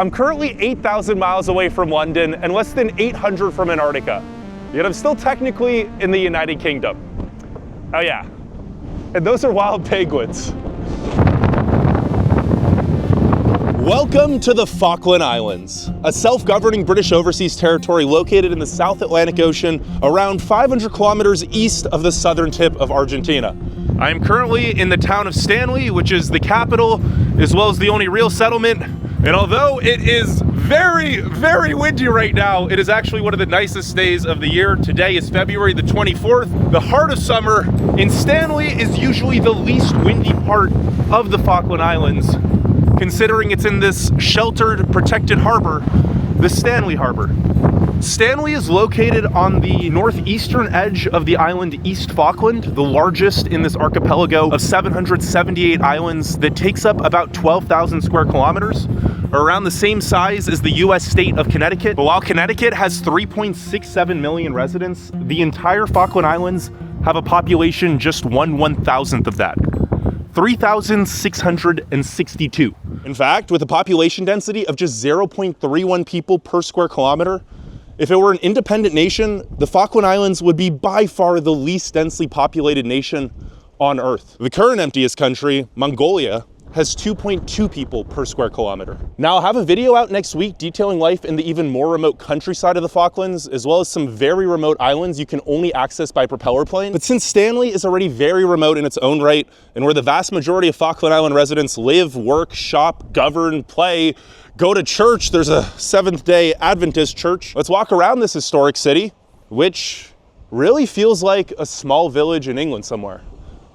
I'm currently 8,000 miles away from London and less than 800 from Antarctica. Yet I'm still technically in the United Kingdom. Oh yeah, and those are wild penguins. Welcome to the Falkland Islands, a self-governing British overseas territory located in the South Atlantic Ocean, around 500 kilometers east of the southern tip of Argentina. I am currently in the town of Stanley, which is the capital, as well as the only real settlement. And although it is very, very windy right now, it is actually one of the nicest days of the year. Today is February the 24th, the heart of summer. And Stanley is usually the least windy part of the Falkland Islands, considering it's in this sheltered, protected harbor, the Stanley Harbor. Stanley is located on the northeastern edge of the island East Falkland, the largest in this archipelago of 778 islands that takes up about 12,000 square kilometers, or around the same size as the US state of Connecticut. But while Connecticut has 3.67 million residents, the entire Falkland Islands have a population just 1/1000th of that. 3,662. In fact, with a population density of just 0.31 people per square kilometer, if it were an independent nation, the Falkland Islands would be by far the least densely populated nation on Earth. The current emptiest country, Mongolia, has 2.2 people per square kilometer. Now, I'll have a video out next week detailing life in the even more remote countryside of the Falklands, as well as some very remote islands you can only access by propeller plane. But since Stanley is already very remote in its own right, and where the vast majority of Falkland Island residents live, work, shop, govern, play, go to church, there's a Seventh-day Adventist church. Let's walk around this historic city, which really feels like a small village in England somewhere.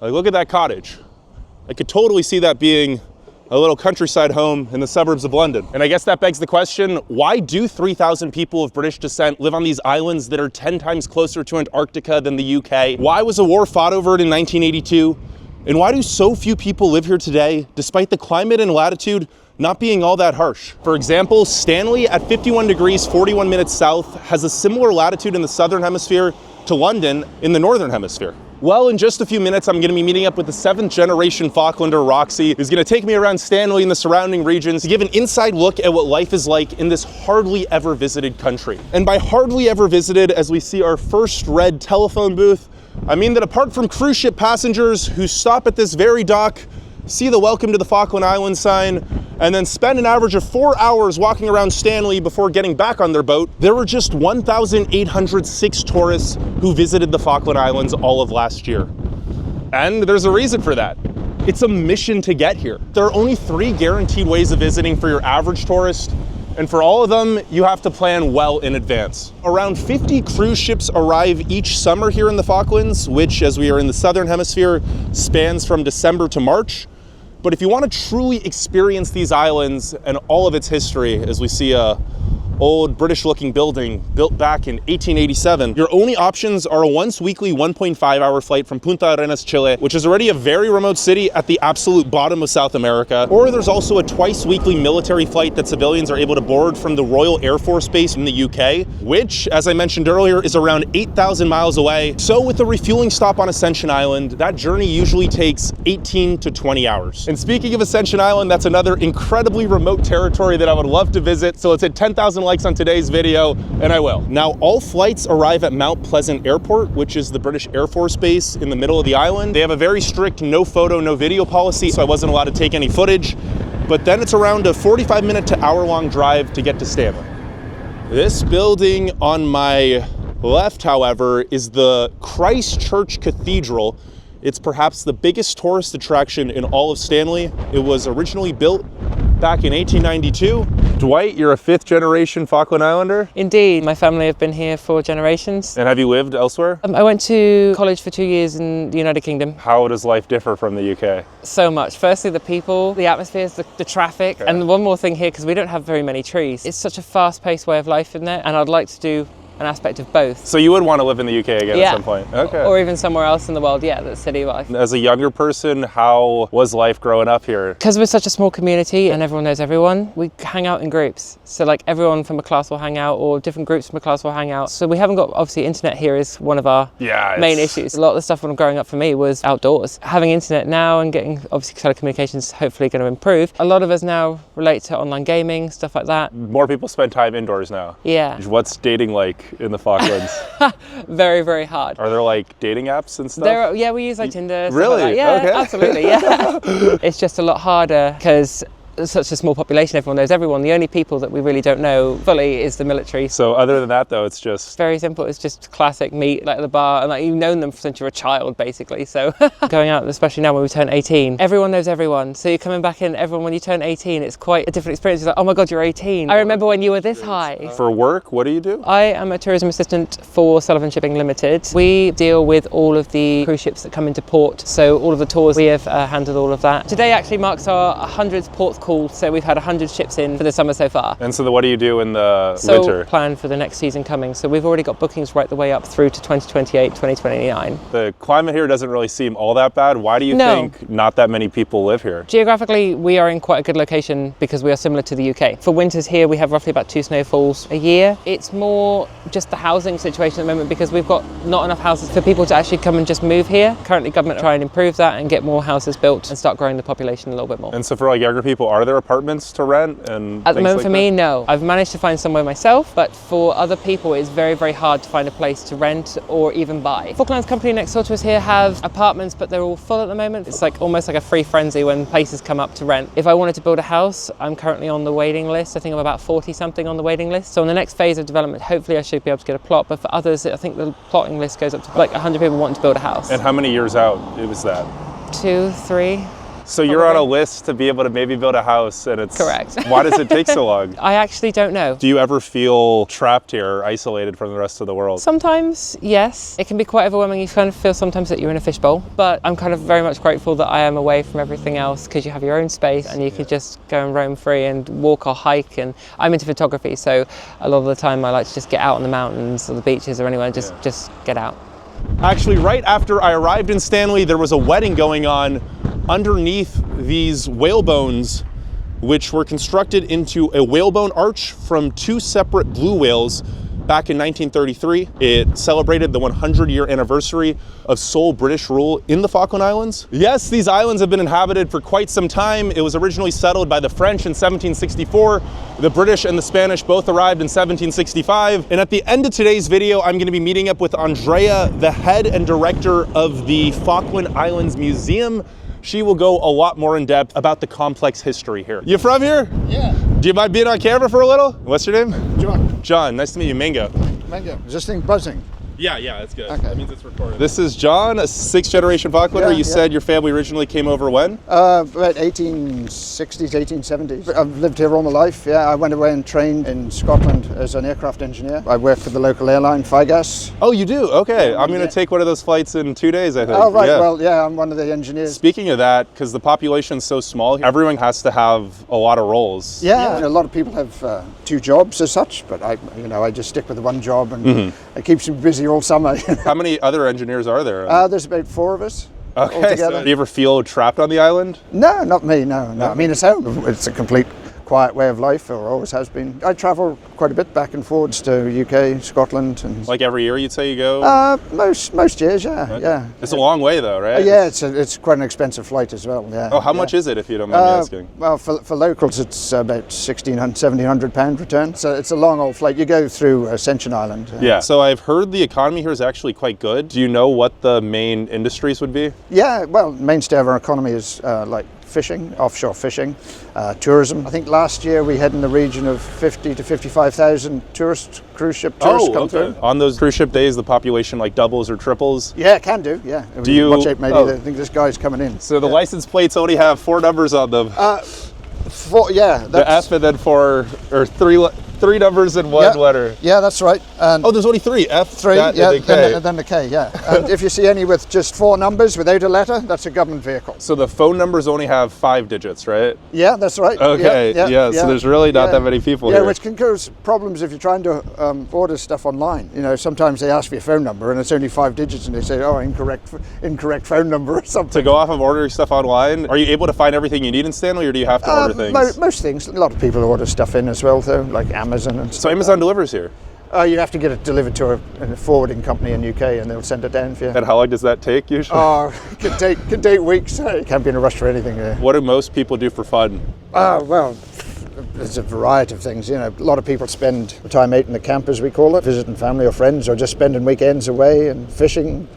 Like, look at that cottage. I could totally see that being a little countryside home in the suburbs of London. And I guess that begs the question, why do 3,000 people of British descent live on these islands that are 10 times closer to Antarctica than the UK? Why was a war fought over it in 1982? And why do so few people live here today, despite the climate and latitude not being all that harsh? For example, Stanley at 51 degrees 41 minutes south has a similar latitude in the southern hemisphere to London in the northern hemisphere. Well, in just a few minutes, I'm gonna be meeting up with the 7th generation Falklander, Roxy, who's gonna take me around Stanley and the surrounding regions to give an inside look at what life is like in this hardly ever visited country. And by hardly ever visited, as we see our first red telephone booth, I mean that apart from cruise ship passengers who stop at this very dock, see the Welcome to the Falkland Islands sign, and then spend an average of 4 hours walking around Stanley before getting back on their boat, there were just 1,806 tourists who visited the Falkland Islands all of last year. And there's a reason for that. It's a mission to get here. There are only 3 guaranteed ways of visiting for your average tourist, and for all of them, you have to plan well in advance. Around 50 cruise ships arrive each summer here in the Falklands, which, as we are in the southern hemisphere, spans from December to March. But if you want to truly experience these islands and all of its history, as we see a old British-looking building built back in 1887, your only options are a once-weekly 1.5-hour flight from Punta Arenas, Chile, which is already a very remote city at the absolute bottom of South America. Or there's also a twice-weekly military flight that civilians are able to board from the Royal Air Force Base in the UK, which, as I mentioned earlier, is around 8,000 miles away. So with a refueling stop on Ascension Island, that journey usually takes 18 to 20 hours. And speaking of Ascension Island, that's another incredibly remote territory that I would love to visit. So let's hit 10,000 likes on today's video, and I will. Now, all flights arrive at Mount Pleasant Airport, which is the British Air Force Base in the middle of the island. They have a very strict no photo, no video policy, so I wasn't allowed to take any footage. But then it's around a 45-minute to hour-long drive to get to Stanley. This building on my left, however, is the Christ Church Cathedral. It's perhaps the biggest tourist attraction in all of Stanley. It was originally built back in 1892. Dwight, you're a 5th generation Falkland Islander? Indeed, my family have been here for generations. And have you lived elsewhere? I went to college for 2 years in the United Kingdom. How does life differ from the UK? So much. Firstly, the people, the atmospheres, the traffic, and one more thing here, because we don't have very many trees. It's such a fast-paced way of life in there, and I'd like to do an aspect of both. So you would want to live in the UK again at some point? Okay. Or even somewhere else in the world, that's city life. As a younger person, how was life growing up here? Because we're such a small community and everyone knows everyone, we hang out in groups. So like everyone from a class will hang out, or different groups from a class will hang out. So we haven't got, obviously internet here is one of our main issues. A lot of the stuff when I'm growing up for me was outdoors. Having internet now and getting, obviously telecommunications hopefully going to improve. A lot of us now relate to online gaming, stuff like that. More people spend time indoors now. Yeah. What's dating like in the Falklands? Very, very hard. Are there like dating apps and stuff? We use like Tinder. Really? Like yeah, okay. Absolutely. Yeah. It's just a lot harder because such a small population, everyone knows everyone. The only people that we really don't know fully is the military. So other than that though, it's just very simple. It's just classic meet like at the bar, and like you've known them since you're a child basically. So going out, especially now when we turn 18, everyone knows everyone. So you're coming back in, everyone, when you turn 18, it's quite a different experience. It's like, oh my God, you're 18. I remember when you were this high. For work, what do you do? I am a tourism assistant for Sullivan Shipping Limited. We deal with all of the cruise ships that come into port. So all of the tours, we have handled all of that. Today actually marks our 100th port call, so we've had 100 ships in for the summer so far. And so what do you do in the winter? Plan for the next season coming. So we've already got bookings right the way up through to 2028, 2029. The climate here doesn't really seem all that bad. Why do you think not that many people live here? Geographically, we are in quite a good location because we are similar to the UK. For winters here, we have roughly about 2 snowfalls a year. It's more just the housing situation at the moment because we've got not enough houses for people to actually come and just move here. Currently, government are trying to improve that and get more houses built and start growing the population a little bit more. And so for like younger people, are there apartments to rent and at the moment like for me, no. I've managed to find somewhere myself, but for other people it's very, very hard to find a place to rent or even buy. Falklands company next door to us here have apartments, but they're all full at the moment. It's like almost like a free frenzy when places come up to rent. If I wanted to build a house, I'm currently on the waiting list. I think I'm about 40 something on the waiting list. So in the next phase of development, hopefully I should be able to get a plot, but for others, I think the plotting list goes up to like 100 people wanting to build a house. And how many years out was that? 2, 3. So you're on a list to be able to maybe build a house, and it's... Correct. Why does it take so long? I actually don't know. Do you ever feel trapped here, isolated from the rest of the world? Sometimes, yes. It can be quite overwhelming. You kind of feel sometimes that you're in a fishbowl, but I'm kind of very much grateful that I am away from everything else because you have your own space and you can just go and roam free and walk or hike. And I'm into photography, so a lot of the time I like to just get out on the mountains or the beaches or anywhere, just get out. Actually, right after I arrived in Stanley, there was a wedding going on underneath these whalebones, which were constructed into a whalebone arch from 2 separate blue whales back in 1933. It celebrated the 100-year anniversary of sole British rule in the Falkland Islands. Yes, these islands have been inhabited for quite some time. It was originally settled by the French in 1764. The British and the Spanish both arrived in 1765. And at the end of today's video, I'm going to be meeting up with Andrea, the head and director of the Falkland Islands Museum. She will go a lot more in depth about the complex history here. You from here? Yeah. Do you mind being on camera for a little? What's your name? John. John, nice to meet you. Mango. Mango. Is this thing buzzing? Yeah, that's good. Okay. That means it's recorded. This is John, a 6th generation Falklander. You said your family originally came over when? About 1860s, 1870s. I've lived here all my life. Yeah, I went away and trained in Scotland as an aircraft engineer. I work for the local airline, Figas. Oh, you do? Okay. I'm going to take one of those flights in 2 days, I think. Oh, right. Yeah. Well, yeah, I'm one of the engineers. Speaking of that, because the population's so small, everyone has to have a lot of roles. Yeah, a lot of people have 2 jobs as such, but I just stick with the one job and it keeps me busy all summer. How many other engineers are there? There's about 4 of us. Okay, altogether. so do you ever feel trapped on the island? No, not me, no. I mean, it's home. It's a complete quiet way of life, or always has been. I travel quite a bit back and forwards to UK, Scotland. And like every year you'd say you go? Most years, yeah. It's a long way though, right? Yeah, it's quite an expensive flight as well, yeah. Oh, how much is it, if you don't mind me asking? Well, for locals it's about £1,700 return. So it's a long old flight. You go through Ascension Island. Yeah, so I've heard the economy here is actually quite good. Do you know what the main industries would be? Yeah, well, mainstay of our economy is like fishing, offshore fishing, tourism. I think last year we had in the region of 50 to 55,000 cruise ship tourists come through. On those cruise ship days, the population like doubles or triples? Yeah, it can do, yeah. Do you watch out, maybe I think this guy's coming in. So the license plates only have 4 numbers on them. The F and then 4 or 3 3 numbers in one letter. Yeah, that's right. And Oh, there's only 3. F, 3, that, yeah, and the K. then the K, yeah. And if you see any with just 4 numbers without a letter, that's a government vehicle. So the phone numbers only have 5 digits, right? Yeah, that's right. Okay, yeah, so there's really not that many people here. Yeah, which can cause problems if you're trying to order stuff online. You know, sometimes they ask for your phone number and it's only 5 digits and they say, oh, incorrect phone number or something. To go off of ordering stuff online, are you able to find everything you need in Stanley, or do you have to order things? Most things. A lot of people order stuff in as well, though, like Amazon and stuff. So Amazon delivers here? You have to get it delivered to a forwarding company in UK and they'll send it down for you. And how long does that take usually? Oh, can take weeks. Can't be in a rush for anything. What do most people do for fun? Well, there's a variety of things. You know, a lot of people spend time out in the camp, as we call it, visiting family or friends, or just spending weekends away and fishing.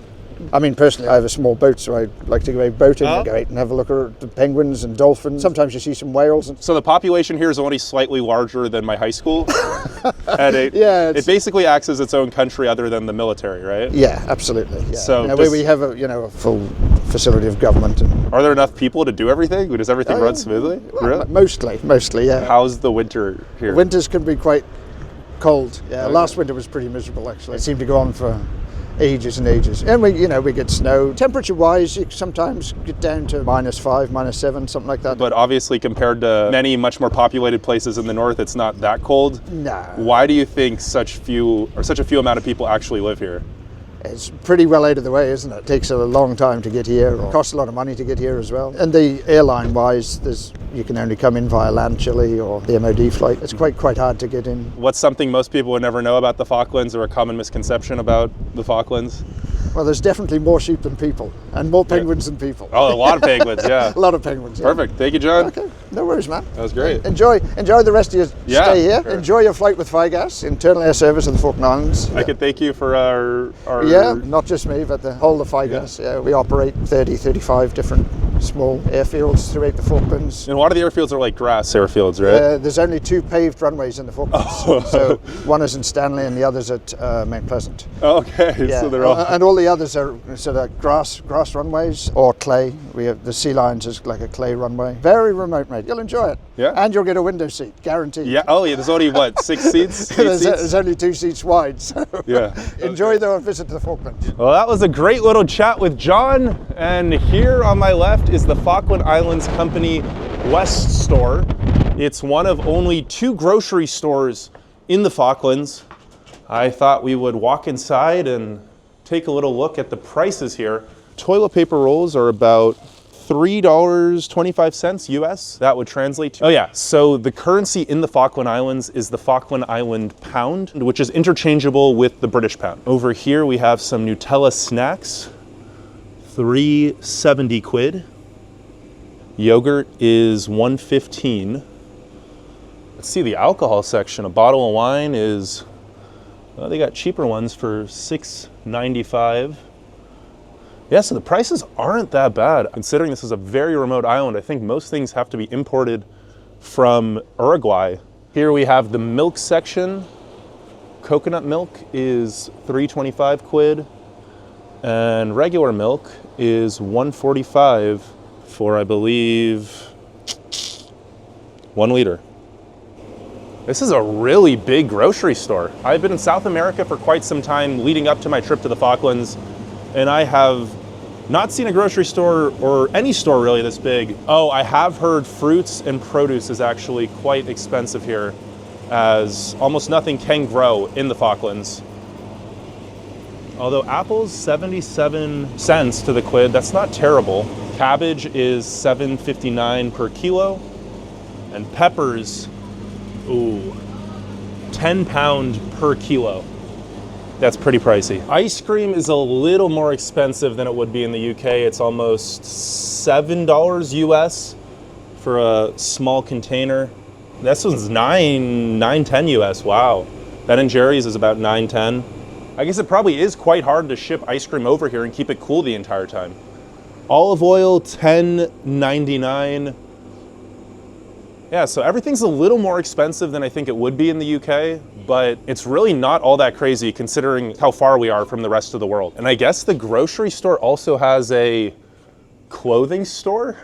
I mean, personally, I have a small boat, so I like to go out boating, go out and have a look at the penguins and dolphins. Sometimes you see some whales. So the population here is only slightly larger than my high school, and it basically acts as its own country other than the military, right? Yeah, absolutely. Yeah. So we have a full facility of government. Are there enough people to do everything? Does everything run smoothly? Well, really? Mostly, yeah. How's the winter here? Winters can be quite cold. Yeah, last winter was pretty miserable actually. It seemed to go on for ages and ages. And we get snow. Temperature-wise, you sometimes get down to -5, -7, something like that. But obviously, compared to many much more populated places in the north, it's not that cold. No. Why do you think such a few amount of people actually live here? It's pretty well out of the way, isn't it? It takes a long time to get here. It costs a lot of money to get here as well. And the airline-wise, you can only come in via land Chile or the MOD flight. It's quite hard to get in. What's something most people would never know about the Falklands, or a common misconception about the Falklands? Well, there's definitely more sheep than people, and more penguins than people. Oh, a lot of penguins, yeah. A lot of penguins. Yeah. Perfect. Thank you, John. Okay, no worries, man. That was great. Enjoy the rest of your stay here. Sure. Enjoy your flight with Figas, Internal Air Service of the Falkland Islands. I could thank you for our... Yeah, not just me, but the whole of Figas. Yeah, we operate 35 different small airfields throughout the Falklands. And a lot of the airfields are like grass airfields, right? There's only 2 paved runways in the Falklands. Oh. So one is in Stanley and the other's at Mount Pleasant. Okay, Yeah. so they're all... And all the others are sort of grass runways or clay. We have the Sea Lions is like a clay runway. Very remote, mate. You'll enjoy it. Yeah. And you'll get a window seat, guaranteed. Yeah. Oh, yeah. There's only what, 6 seats? 8 seats? There's only 2 seats wide. So Yeah. enjoy the visit to the Falklands. Well, that was a great little chat with John. And here on my left is the Falkland Islands Company West store. It's one of only 2 grocery stores in the Falklands. I thought we would walk inside and take a little look at the prices here. Toilet paper rolls are about $3.25 US. That would translate to... Oh yeah, so the currency in the Falkland Islands is the Falkland Island pound, which is interchangeable with the British pound. Over here we have some Nutella snacks, 370 quid. Yogurt is 115. Let's see the alcohol section. A bottle of wine is... Well, they got cheaper ones for $6.95. Yeah, so the prices aren't that bad. Considering this is a very remote island, I think most things have to be imported from Uruguay. Here we have the milk section. Coconut milk is 325 quid, and regular milk is 145 for, I believe, 1 liter. This is a really big grocery store. I've been in South America for quite some time leading up to my trip to the Falklands, and I have not seen a grocery store, or any store really, this big. Oh, I have heard fruits and produce is actually quite expensive here, as almost nothing can grow in the Falklands. Although apples, 77 cents to the quid, that's not terrible. Cabbage is $7.59 per kilo, and peppers, ooh, 10 pound per kilo. That's pretty pricey. Ice cream is a little more expensive than it would be in the UK. It's almost $7 US for a small container. This one's $9.10 US, wow. Ben & Jerry's is about $9.10. I guess it probably is quite hard to ship ice cream over here and keep it cool the entire time. Olive oil, $10.99. Yeah, so everything's a little more expensive than I think it would be in the UK, but it's really not all that crazy considering how far we are from the rest of the world. And I guess the grocery store also has a clothing store.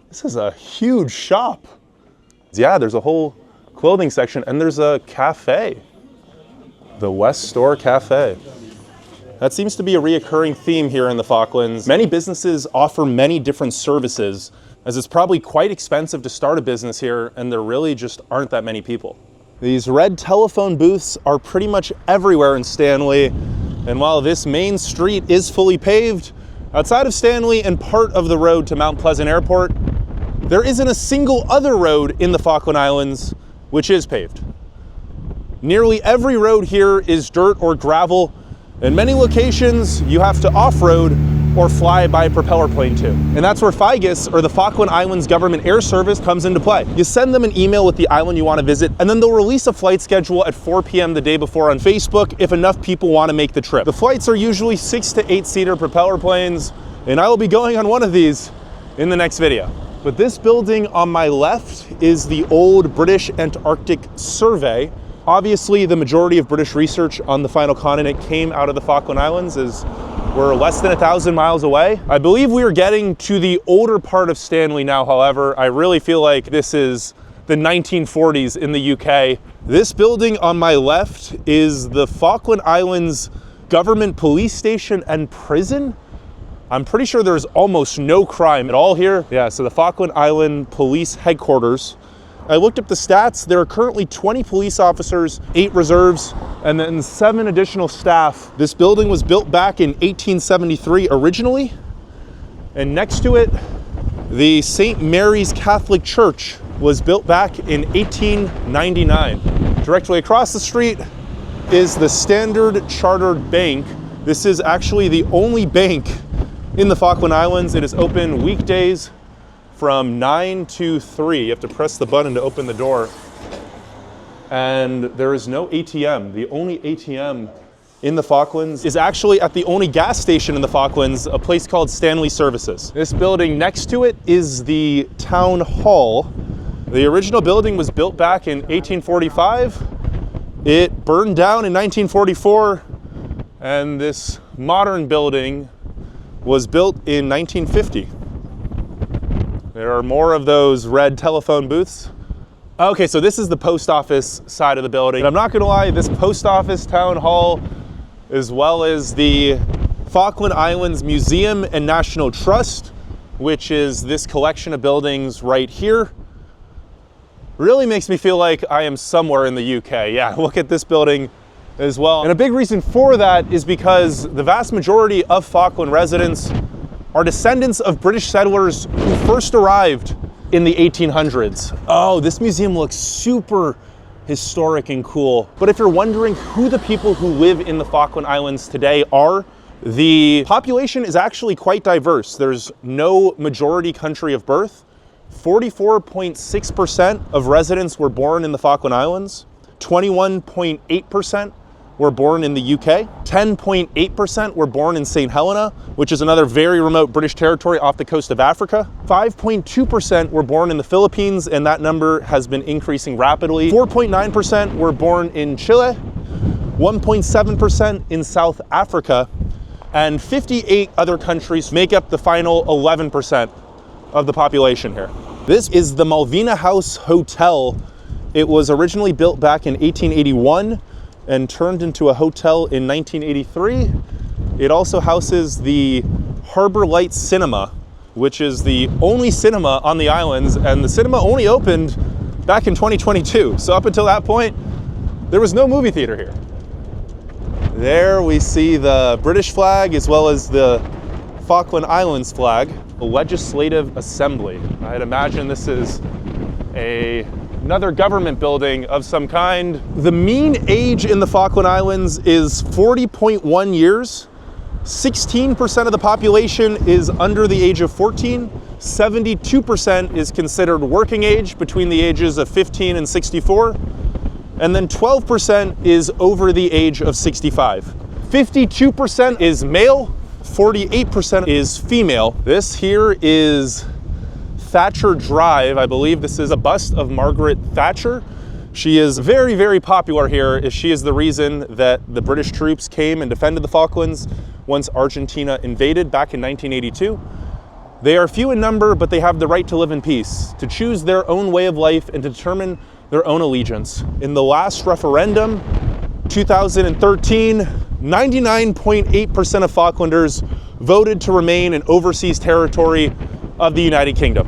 This is a huge shop. Yeah, there's a whole clothing section, and there's a cafe. The West Store Cafe. That seems to be a reoccurring theme here in the Falklands. Many businesses offer many different services, as it's probably quite expensive to start a business here, and there really just aren't that many people. These red telephone booths are pretty much everywhere in Stanley, and while this main street is fully paved, outside of Stanley and part of the road to Mount Pleasant Airport, there isn't a single other road in the Falkland Islands which is paved. Nearly every road here is dirt or gravel. In many locations, you have to off-road or fly by propeller plane to. And that's where FIGIS, or the Falkland Islands Government Air Service, comes into play. You send them an email with the island you want to visit, and then they'll release a flight schedule at 4 p.m. the day before on Facebook if enough people want to make the trip. The flights are usually 6 to 8-seater propeller planes, and I will be going on one of these in the next video. But this building on my left is the old British Antarctic Survey. Obviously, the majority of British research on the final continent came out of the Falkland Islands, as we're less than 1,000 miles away. I believe we are getting to the older part of Stanley now, however. I really feel like this is the 1940s in the UK. This building on my left is the Falkland Islands Government Police Station and Prison. I'm pretty sure there's almost no crime at all here. Yeah, so the Falkland Island Police Headquarters. I looked up the stats. There are currently 20 police officers, 8 reserves, and then 7 additional staff. This building was built back in 1873 originally, and next to it, the St. Mary's Catholic Church was built back in 1899. Directly across the street is the Standard Chartered Bank. This is actually the only bank in the Falkland Islands. It is open weekdays from 9 to 3. You have to press the button to open the door. And there is no ATM. The only ATM in the Falklands is actually at the only gas station in the Falklands, a place called Stanley Services. This building next to it is the town hall. The original building was built back in 1845. It burned down in 1944, and this modern building was built in 1950. There are more of those red telephone booths. Okay, so this is the post office side of the building. I'm not gonna lie, this post office town hall, as well as the Falkland Islands Museum and National Trust, which is this collection of buildings right here, really makes me feel like I am somewhere in the UK. Yeah, look at this building as well. And a big reason for that is because the vast majority of Falkland residents are descendants of British settlers who first arrived in the 1800s. Oh, this museum looks super historic and cool. But if you're wondering who the people who live in the Falkland Islands today are, the population is actually quite diverse. There's no majority country of birth. 44.6% of residents were born in the Falkland Islands. 21.8% were born in the UK. 10.8% were born in St. Helena, which is another very remote British territory off the coast of Africa. 5.2% were born in the Philippines, and that number has been increasing rapidly. 4.9% were born in Chile, 1.7% in South Africa, and 58 other countries make up the final 11% of the population here. This is the Malvina House Hotel. It was originally built back in 1881 and turned into a hotel in 1983. It also houses the Harbor Lights Cinema, which is the only cinema on the islands, and the cinema only opened back in 2022. So up until that point, there was no movie theater here. There we see the British flag as well as the Falkland Islands flag. The Legislative Assembly. I'd imagine this is another government building of some kind. The mean age in the Falkland Islands is 40.1 years. 16% of the population is under the age of 14. 72% is considered working age between the ages of 15 and 64. And then 12% is over the age of 65. 52% is male, 48% is female. This here is Thatcher Drive. I believe this is a bust of Margaret Thatcher. She is very, very popular here. She is the reason that the British troops came and defended the Falklands once Argentina invaded back in 1982. They are few in number, but they have the right to live in peace, to choose their own way of life and to determine their own allegiance. In the last referendum, 2013, 99.8% of Falklanders voted to remain an overseas territory of the United Kingdom.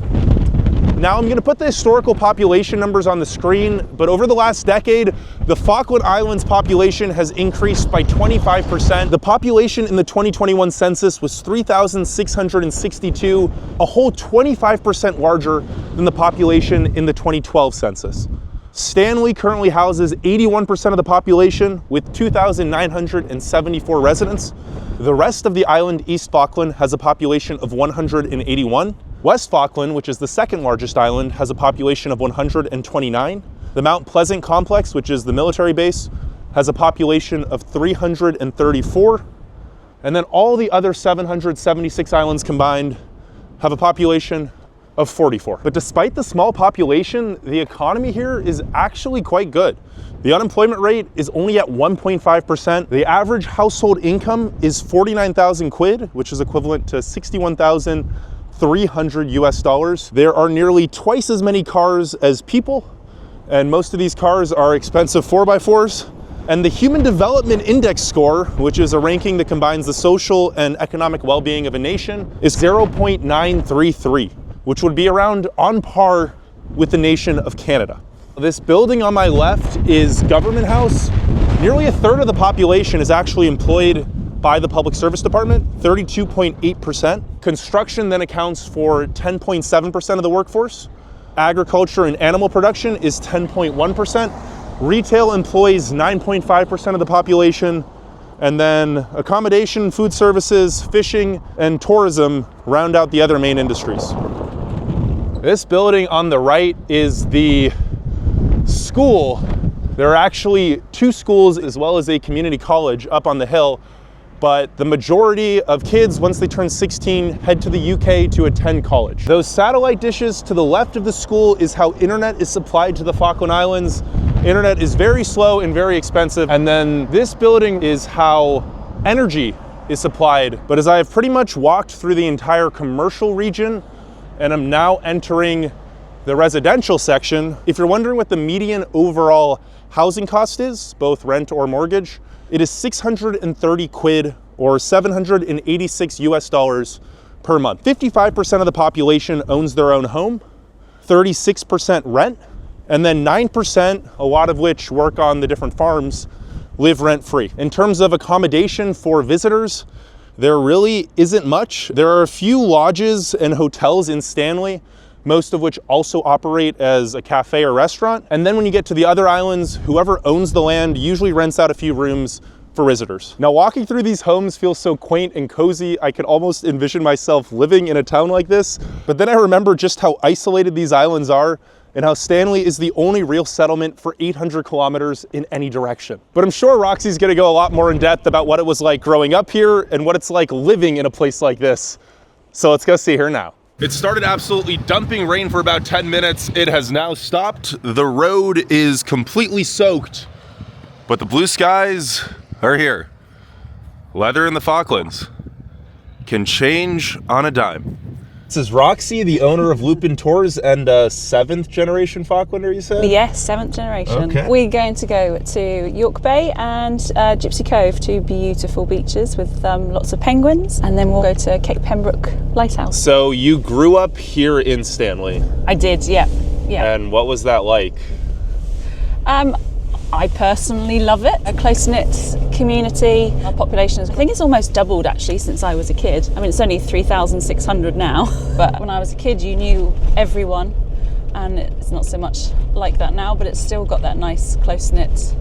Now I'm going to put the historical population numbers on the screen, but over the last decade, the Falkland Islands population has increased by 25%. The population in the 2021 census was 3,662, a whole 25% larger than the population in the 2012 census. Stanley currently houses 81% of the population with 2,974 residents. The rest of the island, East Falkland, has a population of 181. West Falkland, which is the second largest island, has a population of 129. The Mount Pleasant complex, which is the military base, has a population of 334. And then all the other 776 islands combined have a population of 44. But despite the small population, the economy here is actually quite good. The unemployment rate is only at 1.5%. The average household income is 49,000 quid, which is equivalent to 61,300 US dollars. There are nearly twice as many cars as people, and most of these cars are expensive 4x4s. And the Human Development Index score, which is a ranking that combines the social and economic well-being of a nation, is 0.933. which would be around on par with the nation of Canada. This building on my left is Government House. Nearly a third of the population is actually employed by the Public Service Department, 32.8%. Construction then accounts for 10.7% of the workforce. Agriculture and animal production is 10.1%. Retail employs 9.5% of the population. And then accommodation, food services, fishing, and tourism round out the other main industries. This building on the right is the school. There are actually 2 schools as well as a community college up on the hill, but the majority of kids, once they turn 16, head to the UK to attend college. Those satellite dishes to the left of the school is how internet is supplied to the Falkland Islands. Internet is very slow and very expensive. And then this building is how energy is supplied. But as I have pretty much walked through the entire commercial region, and I'm now entering the residential section, if you're wondering what the median overall housing cost is, both rent or mortgage, it is 630 quid or 786 US dollars per month. 55% of the population owns their own home, 36% rent, and then 9%, a lot of which work on the different farms, live rent-free. In terms of accommodation for visitors, there really isn't much. There are a few lodges and hotels in Stanley, most of which also operate as a cafe or restaurant. And then when you get to the other islands, whoever owns the land usually rents out a few rooms for visitors. Now, walking through these homes feels so quaint and cozy. I could almost envision myself living in a town like this. But then I remember just how isolated these islands are and how Stanley is the only real settlement for 800 kilometers in any direction. But I'm sure Roxy's gonna go a lot more in depth about what it was like growing up here and what it's like living in a place like this. So let's go see her now. It started absolutely dumping rain for about 10 minutes. It has now stopped. The road is completely soaked, but the blue skies are here. Weather in the Falklands can change on a dime. This is Roxy, the owner of Lupin Tours and a 7th generation Falklander, you said? Yes, 7th generation. Okay. We're going to go to York Bay and Gypsy Cove, 2 beautiful beaches with lots of penguins, and then we'll go to Cape Pembroke Lighthouse. So you grew up here in Stanley. I did, yeah. And what was that like? I personally love it. A close-knit community. Our population, I think it's almost doubled actually since I was a kid. I mean, it's only 3,600 now, but when I was a kid, you knew everyone, and it's not so much like that now, but it's still got that nice close-knit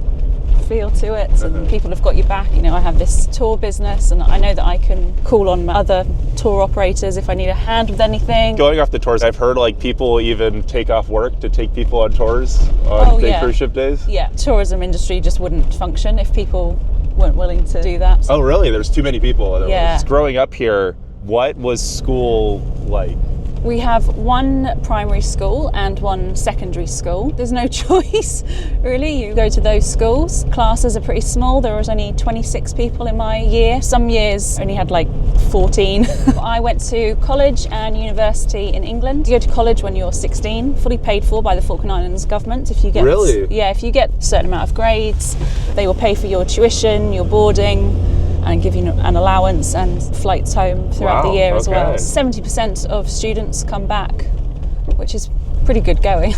feel to it, and people have got your back. You know, I have this tour business, and I know that I can call on other tour operators if I need a hand with anything. Going off the tours, I've heard like people even take off work to take people on tours on big cruise ship days. Yeah, tourism industry just wouldn't function if people weren't willing to do that. Oh really? There's too many people otherwise. Yeah. Growing up here, what was school like? We have one primary school and one secondary school. There's no choice, really. You go to those schools. Classes are pretty small. There was only 26 people in my year. Some years only had like 14. I went to college and university in England. You go to college when you're 16, fully paid for by the Falkland Islands government. If you get, Really? Yeah, if you get a certain amount of grades, they will pay for your tuition, your boarding, and give you an allowance and flights home throughout the year as well. 70% of students come back, which is pretty good going.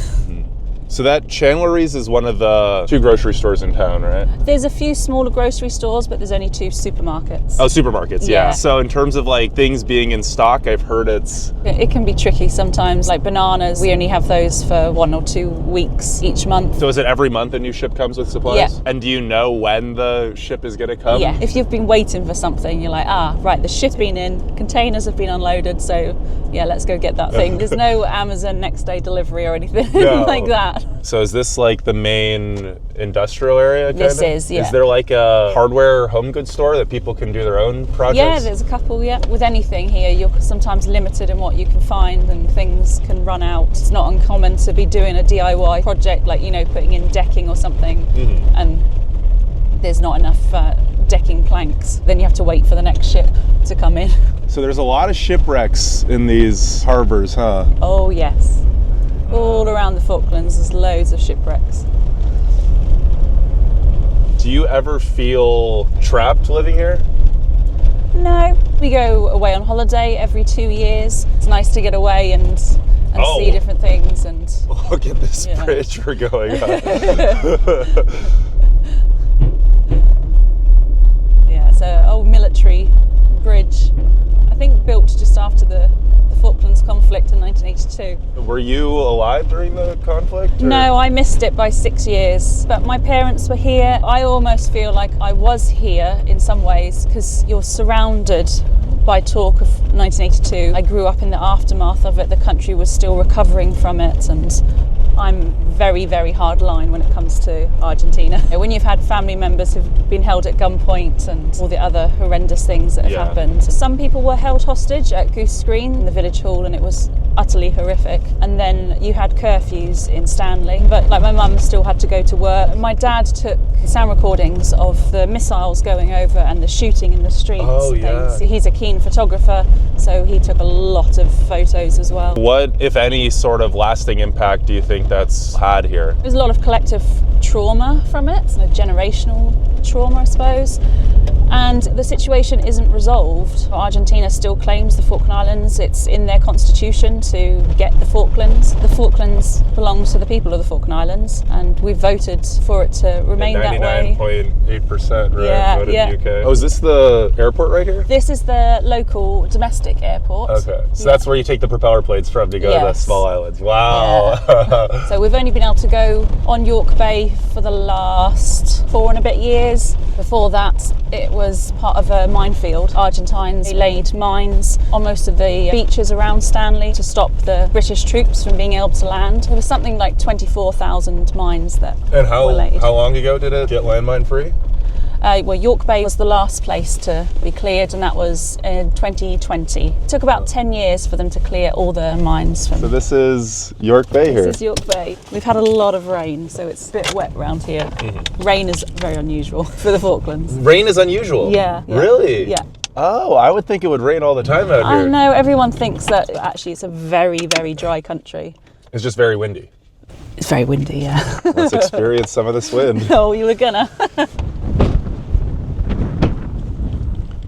So that Chandlery's is one of the 2 grocery stores in town, right? There's a few smaller grocery stores, but there's only 2 supermarkets. Oh, supermarkets, Yeah. yeah. So in terms of like things being in stock, I've heard It can be tricky sometimes, like bananas. We only have those for 1 or 2 weeks each month. So is it every month a new ship comes with supplies? Yeah. And do you know when the ship is going to come? Yeah, if you've been waiting for something, you're like, right, the ship's been in, containers have been unloaded, so yeah, let's go get that thing. There's no Amazon next day delivery or anything like that. So is this like the main industrial area? Kinda? This is, yeah. Is there like a hardware home goods store that people can do their own projects? Yeah, there's a couple, yeah. With anything here, you're sometimes limited in what you can find and things can run out. It's not uncommon to be doing a DIY project, like, putting in decking or something, and there's not enough decking planks. Then you have to wait for the next ship to come in. So there's a lot of shipwrecks in these harbors, huh? Oh, yes. All around the Falklands, there's loads of shipwrecks. Do you ever feel trapped living here? No, we go away on holiday every 2 years. It's nice to get away and see different things. And look at this bridge we're going on. Yeah, it's an old military bridge, I think built just after the Falklands conflict in 1982. Were you alive during the conflict? Or? No, I missed it by 6 years, but my parents were here. I almost feel like I was here in some ways because you're surrounded by talk of 1982. I grew up in the aftermath of it. The country was still recovering from it, and I'm very, very hard line when it comes to Argentina. When you've had family members who've been held at gunpoint and all the other horrendous things that have happened. Some people were held hostage at Goose Green in the village hall, and it was utterly horrific. And then you had curfews in Stanley, but like my mum still had to go to work. My dad took sound recordings of the missiles going over and the shooting in the streets. Oh, yeah. Things. He's a keen photographer, so he took a lot of photos as well. What, if any, sort of lasting impact do you think that's had here? There's a lot of collective trauma from it, a generational trauma, I suppose. And the situation isn't resolved. Argentina still claims the Falkland Islands. It's in their constitution to get the Falklands. The Falklands belongs to the people of the Falkland Islands, and we voted for it to remain that way. 99.8%, right? Yeah, voted yeah. UK. Oh, is this the airport right here? This is the local domestic airport. Okay, so that's where you take the propeller planes from to go to the small islands. Wow. Yeah. So we've only been able to go on York Bay for the last 4 and a bit years. Before that, it was part of a minefield. Argentines laid mines on most of the beaches around Stanley to stop the British troops from being able to land. There was something like 24,000 mines that And were laid. how long ago did it get landmine free? Well, York Bay was the last place to be cleared, and that was in 2020. It took about 10 years for them to clear all the mines from. So this is York Bay here. This is York Bay. We've had a lot of rain, so it's a bit wet around here. Rain is very unusual for the Falklands. Rain is unusual? Yeah. Really? Yeah. Oh, I would think it would rain all the time out I here. know, everyone thinks that actually it's a very, very dry country. It's just very windy. It's very windy, yeah. Let's experience some of this wind. Oh, you were gonna.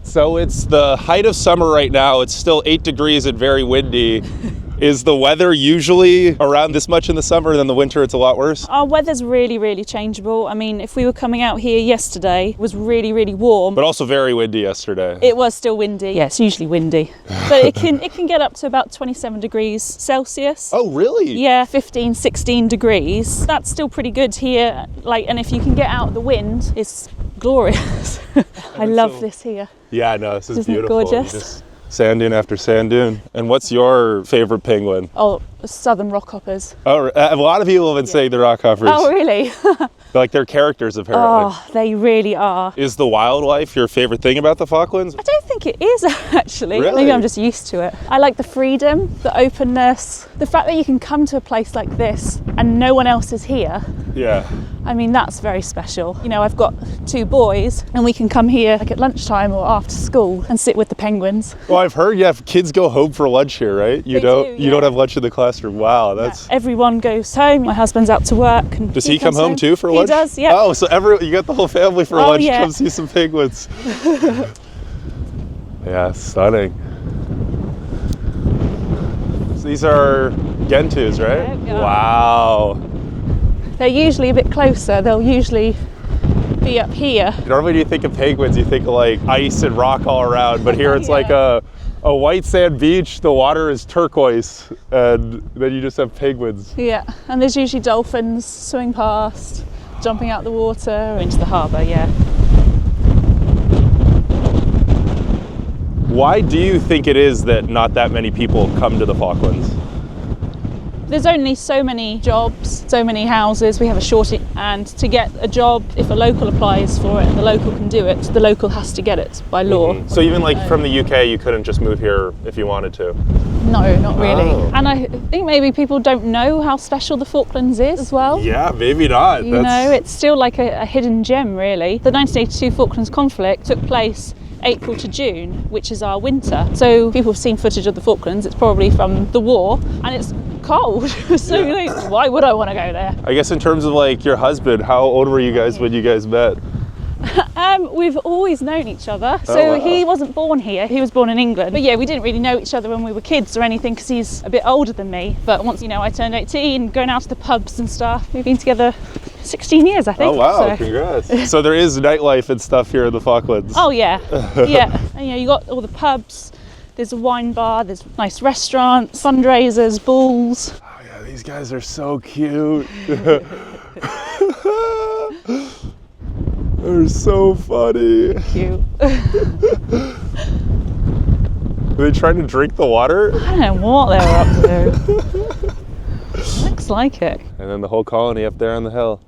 So it's the height of summer right now. It's still 8 degrees and very windy. Is the weather usually around this much in the summer, and then the winter it's a lot worse? Our weather's really, really changeable. I mean, if we were coming out here yesterday, it was really, really warm. But also very windy yesterday. It was still windy. Yeah, it's usually windy. But it can get up to about 27 degrees Celsius. Oh, really? Yeah, 15, 16 degrees. That's still pretty good here. And if you can get out of the wind, it's glorious. I love this here. Yeah, no, this is Isn't it beautiful. gorgeous? Just sand dune after sand dune. And what's your favorite penguin? Oh, southern rockhoppers. Oh, a lot of people have been saying the rockhoppers. Oh, really? Like they're characters, apparently. Oh, they really are. Is the wildlife your favorite thing about the Falklands? I don't think it is actually. Really? Maybe I'm just used to it. I like the freedom, the openness, the fact that you can come to a place like this and no one else is here. Yeah. I mean, that's very special. You know, I've got 2 boys and we can come here like at lunchtime or after school and sit with the penguins. Well, I've heard kids go home for lunch here, right? You They don't do, you don't yeah. have lunch in the classroom. Wow, that's Everyone goes home. My husband's out to work. And Does he come comes home too for lunch? He does, yeah. Oh, so you got the whole family for Oh, lunch to yeah. come see some penguins. Yeah, stunning. So these are gentoos, right? Yeah. Wow. They're usually a bit closer. They'll usually be up here. Normally when you think of penguins, you think of like ice and rock all around, but here it's like a white sand beach, the water is turquoise, and then you just have penguins. Yeah, and there's usually dolphins swimming past, jumping out the water into the harbour, yeah. Why do you think it is that not that many people come to the Falklands? There's only so many jobs, so many houses, we have a shortage, and to get a job, if a local applies for it and the local can do it, the local has to get it by law. So even like from the UK, you couldn't just move here if you wanted to? No, not really. Oh. And I think maybe people don't know how special the Falklands is as well. Yeah, maybe not. You know, it's still like a hidden gem, really. The 1982 Falklands conflict took place April to June, which is our winter. So people have seen footage of the Falklands, it's probably from the war, and it's cold. So like, why would I want to go there? I guess in terms of like your husband, how old were you guys when you guys met? We've always known each other. So Oh, wow. he wasn't born here, he was born in England. But yeah, we didn't really know each other when we were kids or anything because he's a bit older than me. But once, you know, I turned 18, going out to the pubs and stuff, we've been together 16 years, I think. Oh wow, So. congrats. So there is nightlife and stuff here in the Falklands. Oh yeah, yeah. And, you know, you got all the pubs, there's a wine bar, there's nice restaurants, fundraisers, balls. Oh yeah, these guys are so cute. They're so funny. Cute. Are they trying to drink the water? I don't know what they were up to. Looks like it. And then the whole colony up there on the hill.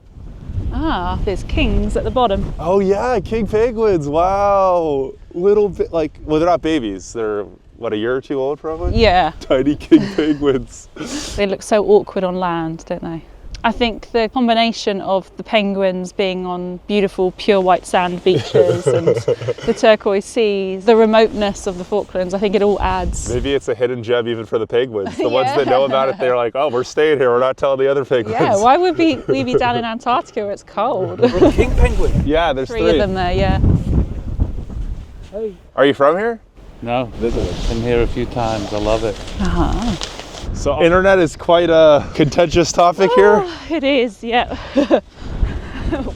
Ah, there's kings at the bottom. Oh yeah, king penguins, wow. Little bit like, well, they're not babies. They're, what, a year or 2 old probably? Yeah, Tiny king penguins. they look so awkward on land, don't they? I think the combination of the penguins being on beautiful pure white sand beaches and the turquoise seas, the remoteness of the Falklands, I think it all adds. Maybe it's a hidden gem even for the penguins. The ones that know about it, they're like, oh, we're staying here. We're not telling the other penguins. Yeah, why would we be down in Antarctica where it's cold? King penguin. Yeah, there's Three of them there, yeah. Are you from here? No, visited. Been here a few times. I love it. Uh-huh. So internet is quite a contentious topic here. Oh, it is, yeah.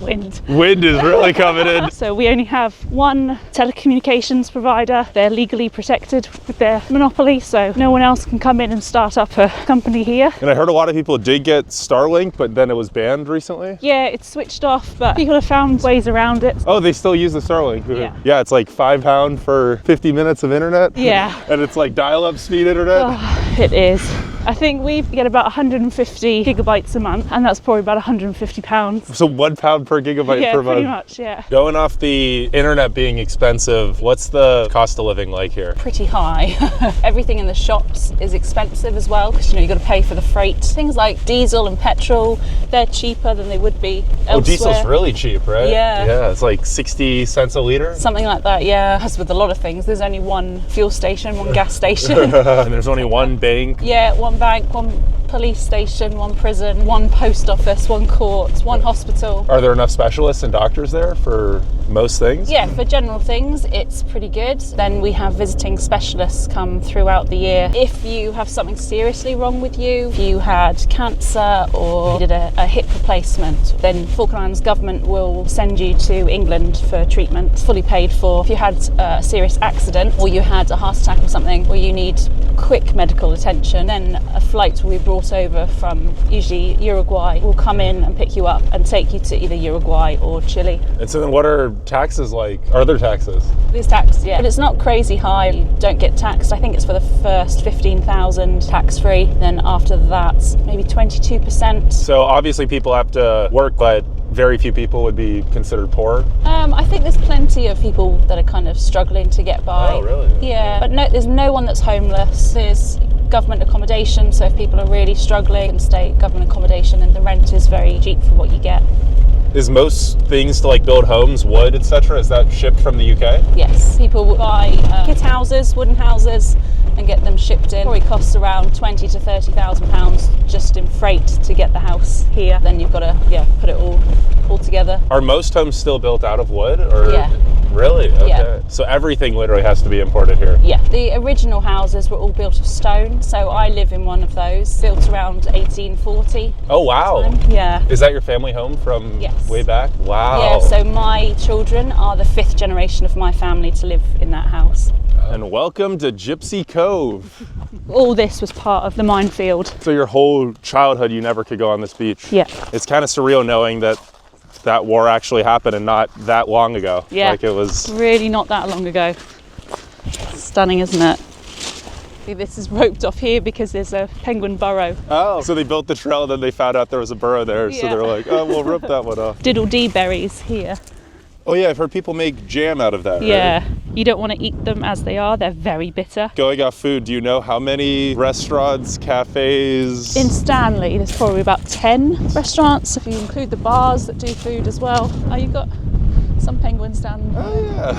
Wind. Wind is really coming in. So we only have one telecommunications provider. They're legally protected with their monopoly, so no one else can come in and start up a company here. And I heard a lot of people did get Starlink, but then it was banned recently. Yeah, it's switched off, but people have found ways around it. Oh, they still use the Starlink. Yeah. Yeah, it's like £5 for 50 minutes of internet. Yeah. And it's like dial-up speed internet. Oh, it is. I think we get about 150 gigabytes a month, and that's probably about £150. So £1 per gigabyte Yeah, per month. pretty much, yeah. Going off the internet being expensive, what's the cost of living like here? Pretty high. Everything in the shops is expensive as well, because, you know, you've got to pay for the freight. Things like diesel and petrol, they're cheaper than they would be elsewhere. Oh, diesel's really cheap, right? Yeah. Yeah, it's like 60 cents a liter. Something like that, yeah. As with a lot of things, there's only one fuel station, one gas station. And there's only one bank. Yeah, one bank, one police station, one prison, one post office, one court, one hospital. Are there enough specialists and doctors there for most things? Yeah, for general things, it's pretty good. Then we have visiting specialists come throughout the year. If you have something seriously wrong with you, if you had cancer or did a hip replacement, then Falkland Islands government will send you to England for treatment, fully paid for. If you had a serious accident or you had a heart attack or something where you need quick medical attention, then a flight will be brought over from usually Uruguay, will come in and pick you up and take you to either Uruguay or Chile. And so then what are taxes like? Are there taxes? There's tax, yeah, but it's not crazy high. You don't get taxed. I think it's for the first 15,000 tax-free. Then after that, maybe 22%. So obviously people have to work, but very few people would be considered poor? I think there's plenty of people that are kind of struggling to get by. Oh, really? Yeah, but no, there's no one that's homeless. There's government accommodation, so if people are really struggling, you can stay at government accommodation, and the rent is very cheap for what you get. Is most things to like build homes, wood, etc., is that shipped from the UK? Yes, people will buy kit houses, wooden houses, and get them shipped in. Probably costs around £20,000 to £30,000 just in freight to get the house here. Then you've got to put it all together. Are most homes still built out of wood? Or? Yeah. Really? Okay. Yeah. So everything literally has to be imported here? Yeah. The original houses were all built of stone, so I live in one of those, built around 1840. Oh, wow. Yeah. Is that your family home from way back? Wow. Yeah, so my children are the 5th generation of my family to live in that house. And welcome to Gypsy Cove. All this was part of the minefield. So your whole childhood, you never could go on this beach? Yeah. It's kind of surreal knowing that war actually happened and not that long ago. Yeah. Like it was... Really not that long ago. Stunning, isn't it? See, this is roped off here because there's a penguin burrow. Oh. So they built the trail, then they found out there was a burrow there. So they're like, oh, we'll rip that one off. Diddle-dee berries here. Oh yeah, I've heard people make jam out of that, Yeah. right? You don't want to eat them as they are. They're very bitter. Going off food, do you know how many restaurants, cafes? In Stanley, there's probably about 10 restaurants, if you include the bars that do food as well. Oh, you've got some penguins down there. Oh yeah.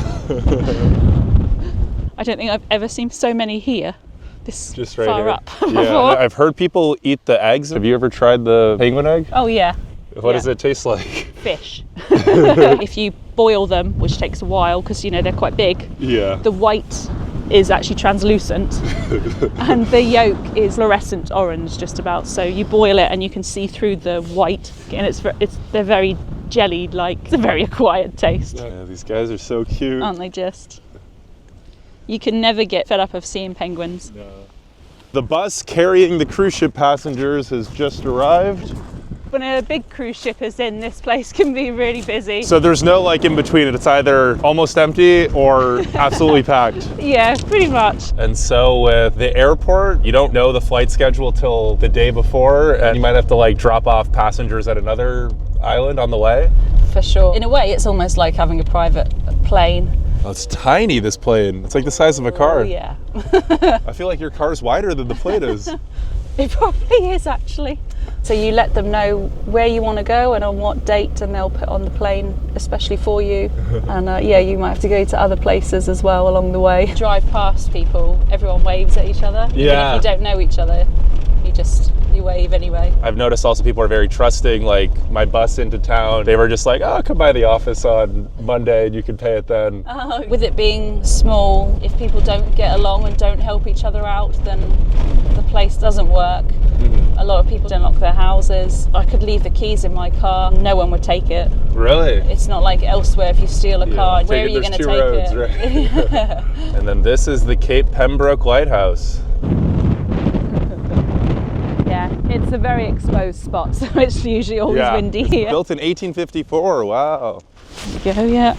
I don't think I've ever seen so many here, this Just right far here. up. Yeah, I've heard people eat the eggs. Have you ever tried the penguin egg? Oh yeah. What does it taste like? Fish. If you boil them, which takes a while because they're quite big, Yeah. the white is actually translucent and the yolk is fluorescent orange just about, so you boil it and you can see through the white, and they're very jellied, like it's a very acquired taste. Yeah, these guys are so cute. Aren't they just? You can never get fed up of seeing penguins. No. The bus carrying the cruise ship passengers has just arrived. When a big cruise ship is in, this place can be really busy. So there's no like in between it. It's either almost empty or absolutely packed. Yeah, pretty much. And so with the airport, you don't know the flight schedule till the day before, and you might have to like drop off passengers at another island on the way. For sure. In a way, it's almost like having a private plane. Oh, it's tiny, this plane. It's like the size of a car. Oh, yeah. I feel like your car's wider than the plane is. It probably is, actually. So you let them know where you want to go and on what date, and they'll put on the plane especially for you. And you might have to go to other places as well along the way. Drive past people, everyone waves at each other. Yeah. Even if you don't know each other, you wave anyway. I've noticed also people are very trusting. Like my bus into town, they were just like, oh, come by the office on Monday and you can pay it then. With it being small, if people don't get along and don't help each other out, then the place doesn't work. Mm-hmm. A lot of people don't lock their houses. I could leave the keys in my car, no one would take it. Really? It's not like elsewhere. If you steal a car, where are you going to take roads, it? Right? And then this is the Cape Pembroke Lighthouse. Yeah, it's a very exposed spot, so it's usually always windy here. Built in 1854, wow. Yeah.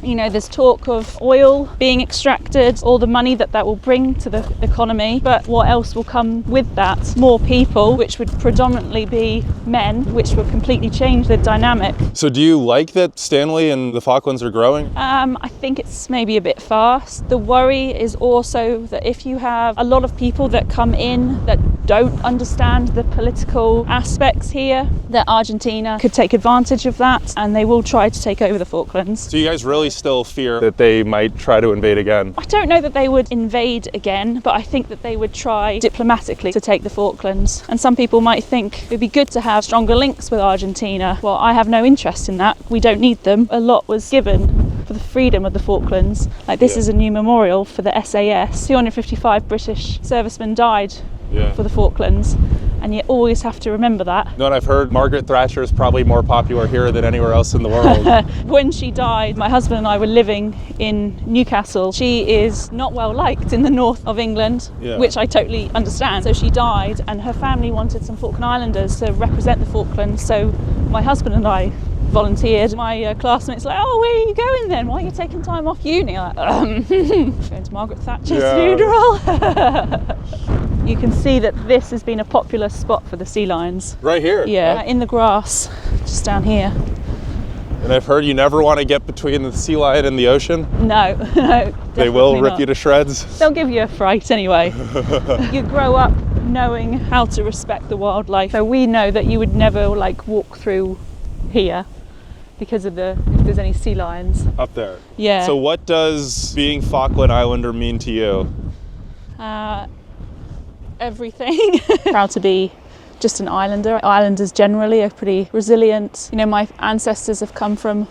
There's talk of oil being extracted, all the money that will bring to the economy, but what else will come with that? More people, which would predominantly be men, which would completely change the dynamic. So do you like that Stanley and the Falklands are growing? I think it's maybe a bit fast. The worry is also that if you have a lot of people that come in that don't understand the political aspects here, that Argentina could take advantage of that, and they will try to take over the Falklands. Do you guys really still fear that they might try to invade again? I don't know that they would invade again, but I think that they would try diplomatically to take the Falklands. And some people might think it'd be good to have stronger links with Argentina. Well, I have no interest in that. We don't need them. A lot was given for the freedom of the Falklands. Like this is a new memorial for the SAS. 255 British servicemen died for the Falklands, and you always have to remember that. No, and I've heard Margaret Thatcher is probably more popular here than anywhere else in the world. When she died, my husband and I were living in Newcastle. She is not well liked in the north of England, which I totally understand. So she died, and her family wanted some Falkland Islanders to represent the Falklands. So my husband and I volunteered. My classmates like, oh, where are you going then? Why are you taking time off uni? I'm like, going to Margaret Thatcher's funeral. You can see that this has been a popular spot for the sea lions. Right here? Yeah, in the grass. just down here. And I've heard you never want to get between the sea lion and the ocean. No, no. They will rip not. you to shreds. They'll give you a fright anyway. You grow up knowing how to respect the wildlife. So we know that you would never like walk through here because of if there's any sea lions. Up there. Yeah. So what does being Falkland Islander mean to you? Everything. Proud to be just an islander. Islanders generally are pretty resilient. You know, my ancestors have come from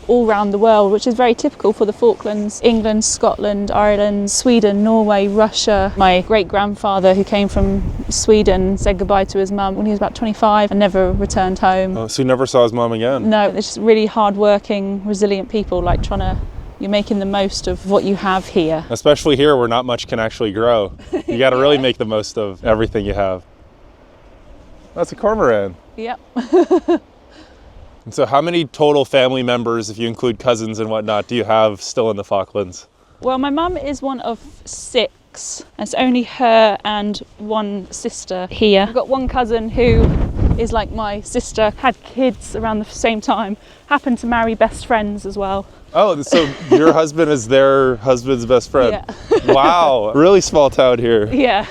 all around the world, which is very typical for the Falklands. England, Scotland, Ireland, Sweden, Norway, Russia. My great-grandfather, who came from Sweden, said goodbye to his mum when he was about 25 and never returned home. Oh, so he never saw his mom again? No, they're just really hard-working, resilient people, like you're making the most of what you have here. Especially here where not much can actually grow. You got to really make the most of everything you have. That's a cormorant. Yep. And so how many total family members, if you include cousins and whatnot, do you have still in the Falklands? Well, my mum is one of 6. And it's only her and one sister here. I've got one cousin who is like my sister, had kids around the same time, happened to marry best friends as well. Oh, so your husband is their husband's best friend? Yeah. Wow, really small town here. Yeah.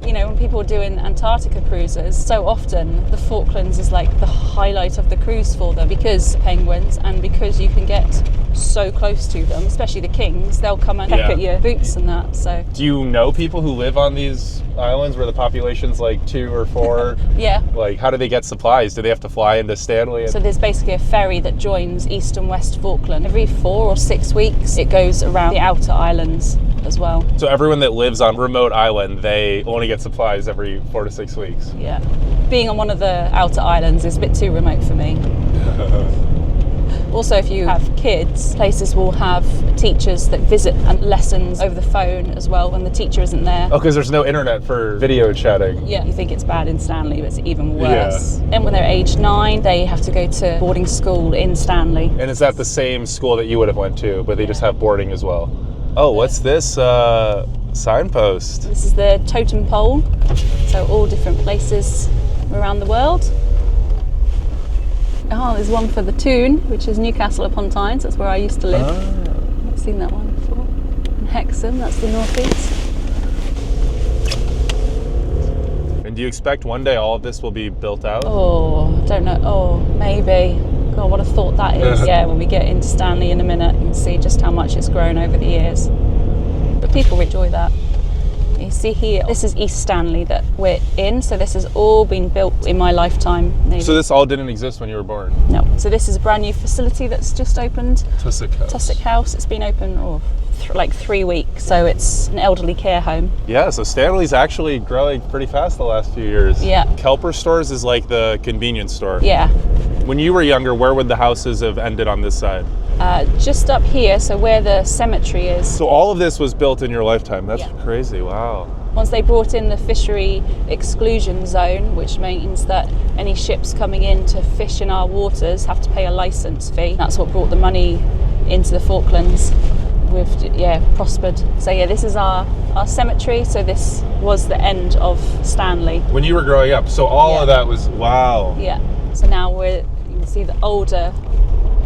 You know, when people are doing Antarctica cruises, so often the Falklands is like the highlight of the cruise for them because penguins and because you can get so close to them, especially the kings. They'll come and peck at your boots and that. So. Do you know people who live on these islands where the population's like 2 or 4? Yeah. Like, how do they get supplies? Do they have to fly into Stanley? So there's basically a ferry that joins East and West Falkland. Every 4 or 6 weeks, it goes around the outer islands as well. So everyone that lives on a remote island, they only get supplies every 4 to 6 weeks? Yeah. Being on one of the outer islands is a bit too remote for me. Also, if you have kids, places will have teachers that visit and lessons over the phone as well when the teacher isn't there. Oh, because there's no internet for video chatting. Yeah, you think it's bad in Stanley, but it's even worse. Yeah. And when they're age 9, they have to go to boarding school in Stanley. And is that the same school that you would have went to, but they just have boarding as well? Oh, what's this signpost? This is the totem pole, so all different places around the world. Oh, there's one for the Toon, which is Newcastle upon Tyne, so that's where I used to live. Oh. I've seen that one before. And Hexham, that's the northeast. And do you expect one day all of this will be built out? Oh, I don't know. Oh, maybe. God, what a thought that is. Yeah, when we get into Stanley in a minute, you can see just how much it's grown over the years. But people enjoy that. You see here, this is East Stanley that we're in, so this has all been built in my lifetime. Maybe. So this all didn't exist when you were born? No. So this is a brand new facility that's just opened. Tussock House. Tussock House. It's been open like 3 weeks, so it's an elderly care home. Yeah, so Stanley's actually growing pretty fast the last few years. Yeah. Kelper Stores is like the convenience store. Yeah. When you were younger, where would the houses have ended on this side? Just up here, so where the cemetery is. So all of this was built in your lifetime. That's Yeah. crazy. Wow. Once they brought in the fishery exclusion zone, which means that any ships coming in to fish in our waters have to pay a license fee. That's what brought the money into the Falklands. We've prospered. So yeah, this is our cemetery. So this was the end of Stanley. When you were growing up, so all of that was, wow. Yeah. So now you can see the older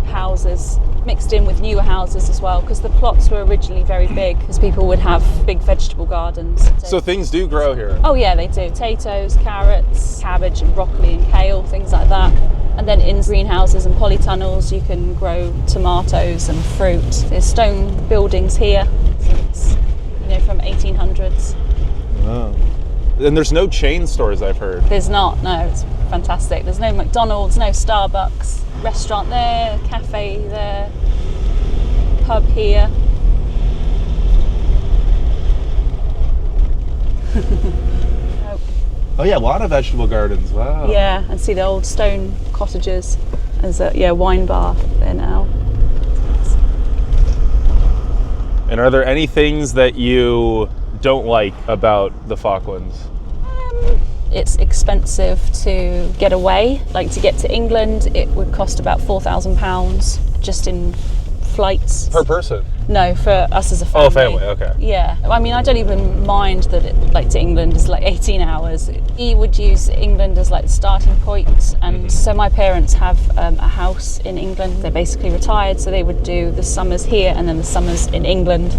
houses mixed in with newer houses as well, because the plots were originally very big, because people would have big vegetable gardens. So things do grow here? Oh yeah, they do. Potatoes, carrots, cabbage and broccoli and kale, things like that. And then in greenhouses and polytunnels you can grow tomatoes and fruit. There's stone buildings here since, from 1800s. Oh. And there's no chain stores, I've heard. There's not, no, it's fantastic. There's no McDonald's, no Starbucks. Restaurant there, cafe there, pub here. Oh yeah, a lot of vegetable gardens, wow. Yeah, and see the old stone cottages. There's a wine bar there now. And are there any things that you don't like about the Falklands? It's expensive to get away. Like to get to England, it would cost about £4,000 just in flights. Per person? No, for us as a family. Oh, family, okay. Yeah. I mean, I don't even mind that to England is like 18 hours. He would use England as like the starting point. And so my parents have a house in England. They're basically retired, so they would do the summers here and then the summers in England.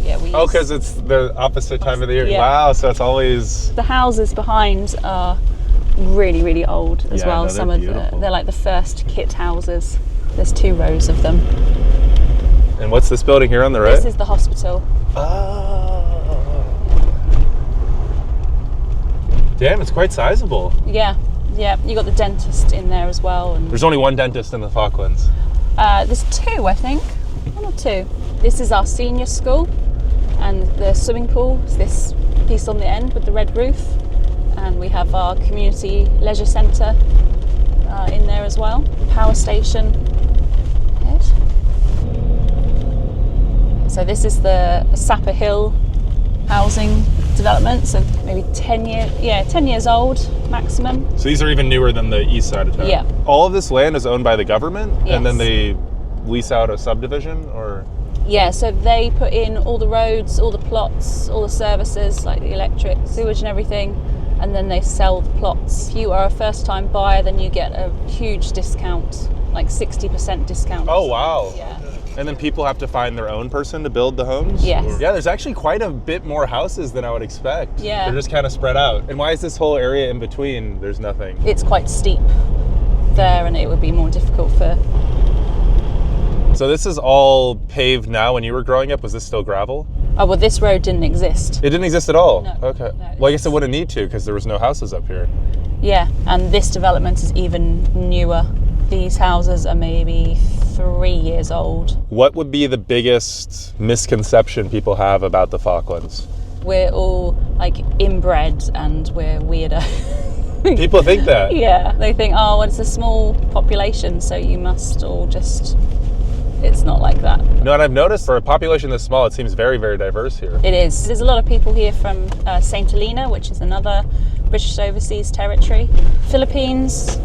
Yeah, because it's the opposite time of the year. Yeah. Wow, so it's always... The houses behind are really, really old as Yeah, well. no, they're Some of beautiful. they're like the first kit houses. There's 2 rows of them. And what's this building here on the right? This is the hospital. Oh. Damn, it's quite sizable. Yeah, yeah. You got the dentist in there as well. And There's only one dentist in the Falklands. there's 2, I think. 1 or 2. This is our senior school, and the swimming pool is this piece on the end with the red roof. And we have our community leisure centre in there as well. Power station. Good. So this is the Sapper Hill housing development. So maybe 10 years old maximum. So these are even newer than the east side of town? Yeah. All of this land is owned by the government? Yes. And then they lease out a subdivision, or? Yeah, so they put in all the roads, all the plots, all the services like the electric, sewage and everything, and then they sell the plots. If you are a first-time buyer, then you get a huge discount, like 60% discount. Oh, wow. Yeah. And then people have to find their own person to build the homes? Yes. Yeah, there's actually quite a bit more houses than I would expect. Yeah. They're just kind of spread out. And why is this whole area in between? There's nothing. It's quite steep there, and it would be more difficult for... So this is all paved now. When you were growing up, was this still gravel? Oh, well, this road didn't exist. It didn't exist at all? No. Okay. No, Well, I guess it wouldn't need to because there was no houses up here. Yeah, and this development is even newer. These houses are maybe 3 years old. What would be the biggest misconception people have about the Falklands? We're all like inbred and we're weirder. People think that. Yeah, they think, oh, well, it's a small population, so you must all just... It's not like that. No, and I've noticed for a population this small, it seems very, very diverse here. It is. There's a lot of people here from St. Helena, which is another British overseas territory. Philippines,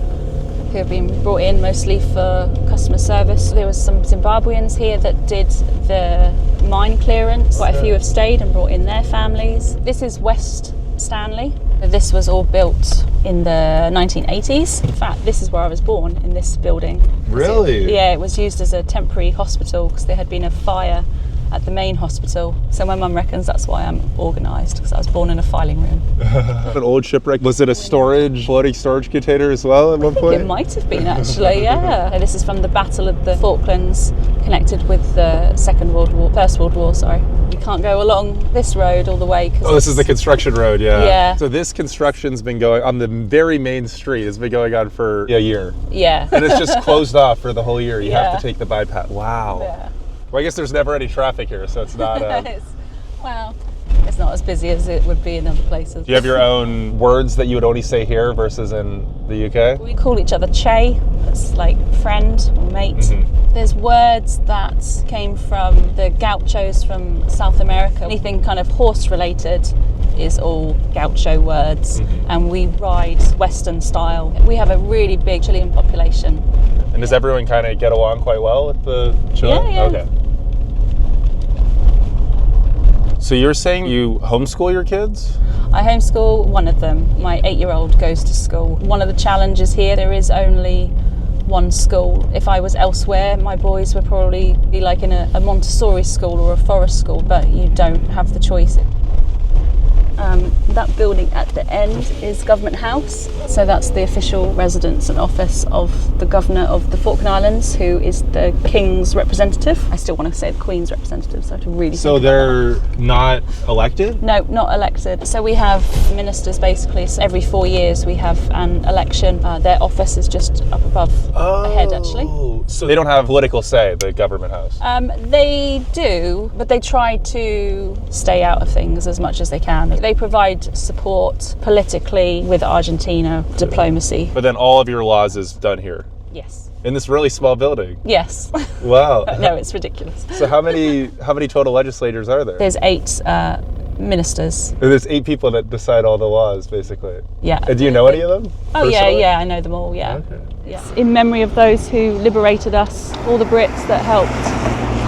who have been brought in mostly for customer service. There was some Zimbabweans here that did the mine clearance. Quite a few have stayed and brought in their families. This is West Stanley. This was all built in the 1980s. In fact, this is where I was born, in this building. Really? Yeah, it was used as a temporary hospital because there had been a fire at the main hospital. So my mum reckons that's why I'm organised, because I was born in a filing room. An old shipwreck. Was it a floating storage container as well at one point? It might have been, actually, yeah. This is from the Battle of the Falklands, connected with the First World War, sorry. You can't go along this road all the way. Oh, this is the construction road, yeah. Yeah. So this construction's been going on the very main street. It's been going on for a year. Yeah. And it's just closed off for the whole year. You have Yeah. to take the bypass. Wow. Yeah. Well, I guess there's never any traffic here, so it's not... It's not as busy as it would be in other places. Do you have your own words that you would only say here versus in the UK? We call each other che, that's like friend or mate. Mm-hmm. There's words that came from the gauchos from South America. Anything kind of horse related is all gaucho words, and we ride Western style. We have a really big Chilean population. And does everyone kind of get along quite well with the Chilean? Yeah. Okay. So you're saying you homeschool your kids? I homeschool one of them. My 8-year-old goes to school. One of the challenges here, there is only one school. If I was elsewhere, my boys would probably be like in a Montessori school or a forest school, but you don't have the choice. That building at the end is Government House. So that's the official residence and office of the Governor of the Falkland Islands, who is the King's representative. I still want to say the Queen's representative, so I have to really So think about that. they're not elected? No, not elected. So we have ministers basically. So every 4 years we have an election. Their office is just up above ahead, actually. So they don't have political say, the Government House? They do, but they try to stay out of things as much as they can. They provide support politically with Argentina, diplomacy. But then all of your laws is done here? Yes. In this really small building? Yes. Wow. No, it's ridiculous. So how many total legislators are there? There's 8 ministers. There's 8 people that decide all the laws, basically. Yeah. And do you know any of them? Oh, yeah, personally? yeah, I know them all, yeah. Okay. Yeah. In memory of those who liberated us, all the Brits that helped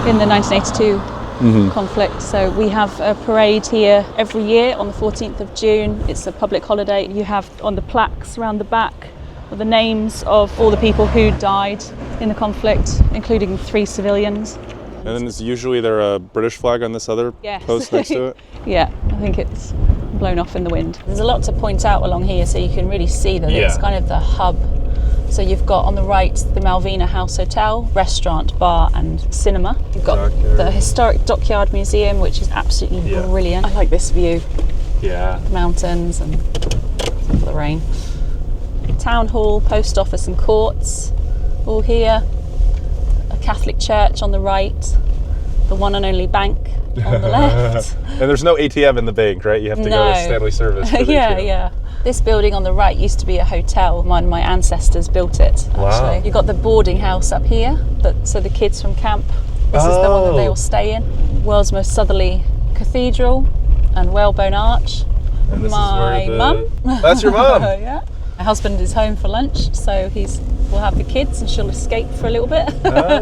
in the 1982 conflict. So we have a parade here every year on the 14th of June. It's a public holiday. You have on the plaques around the back the names of all the people who died in the conflict, including 3 civilians. And then it's usually there a British flag on this other post next to it? Yeah, I think it's blown off in the wind. There's a lot to point out along here, so you can really see that it's kind of the hub. So you've got on the right the Malvina House Hotel, restaurant, bar and cinema. You've got the Historic Dockyard Museum, which is absolutely brilliant. I like this view. Yeah. Mountains and the rain. Town Hall, Post Office and Courts, all here. A Catholic church on the right, the one and only bank on the left. And there's no ATM in the bank, right? You have to go to Stanley Service for the ATM. Yeah. This building on the right used to be a hotel. My ancestors built it, actually. Wow. You've got the boarding house up here, so the kids from camp, this is the one that they all stay in. World's most southerly cathedral and whalebone arch. And this My is where mum. That's your mum? Yeah. My husband is home for lunch, so we'll have the kids and she'll escape for a little bit.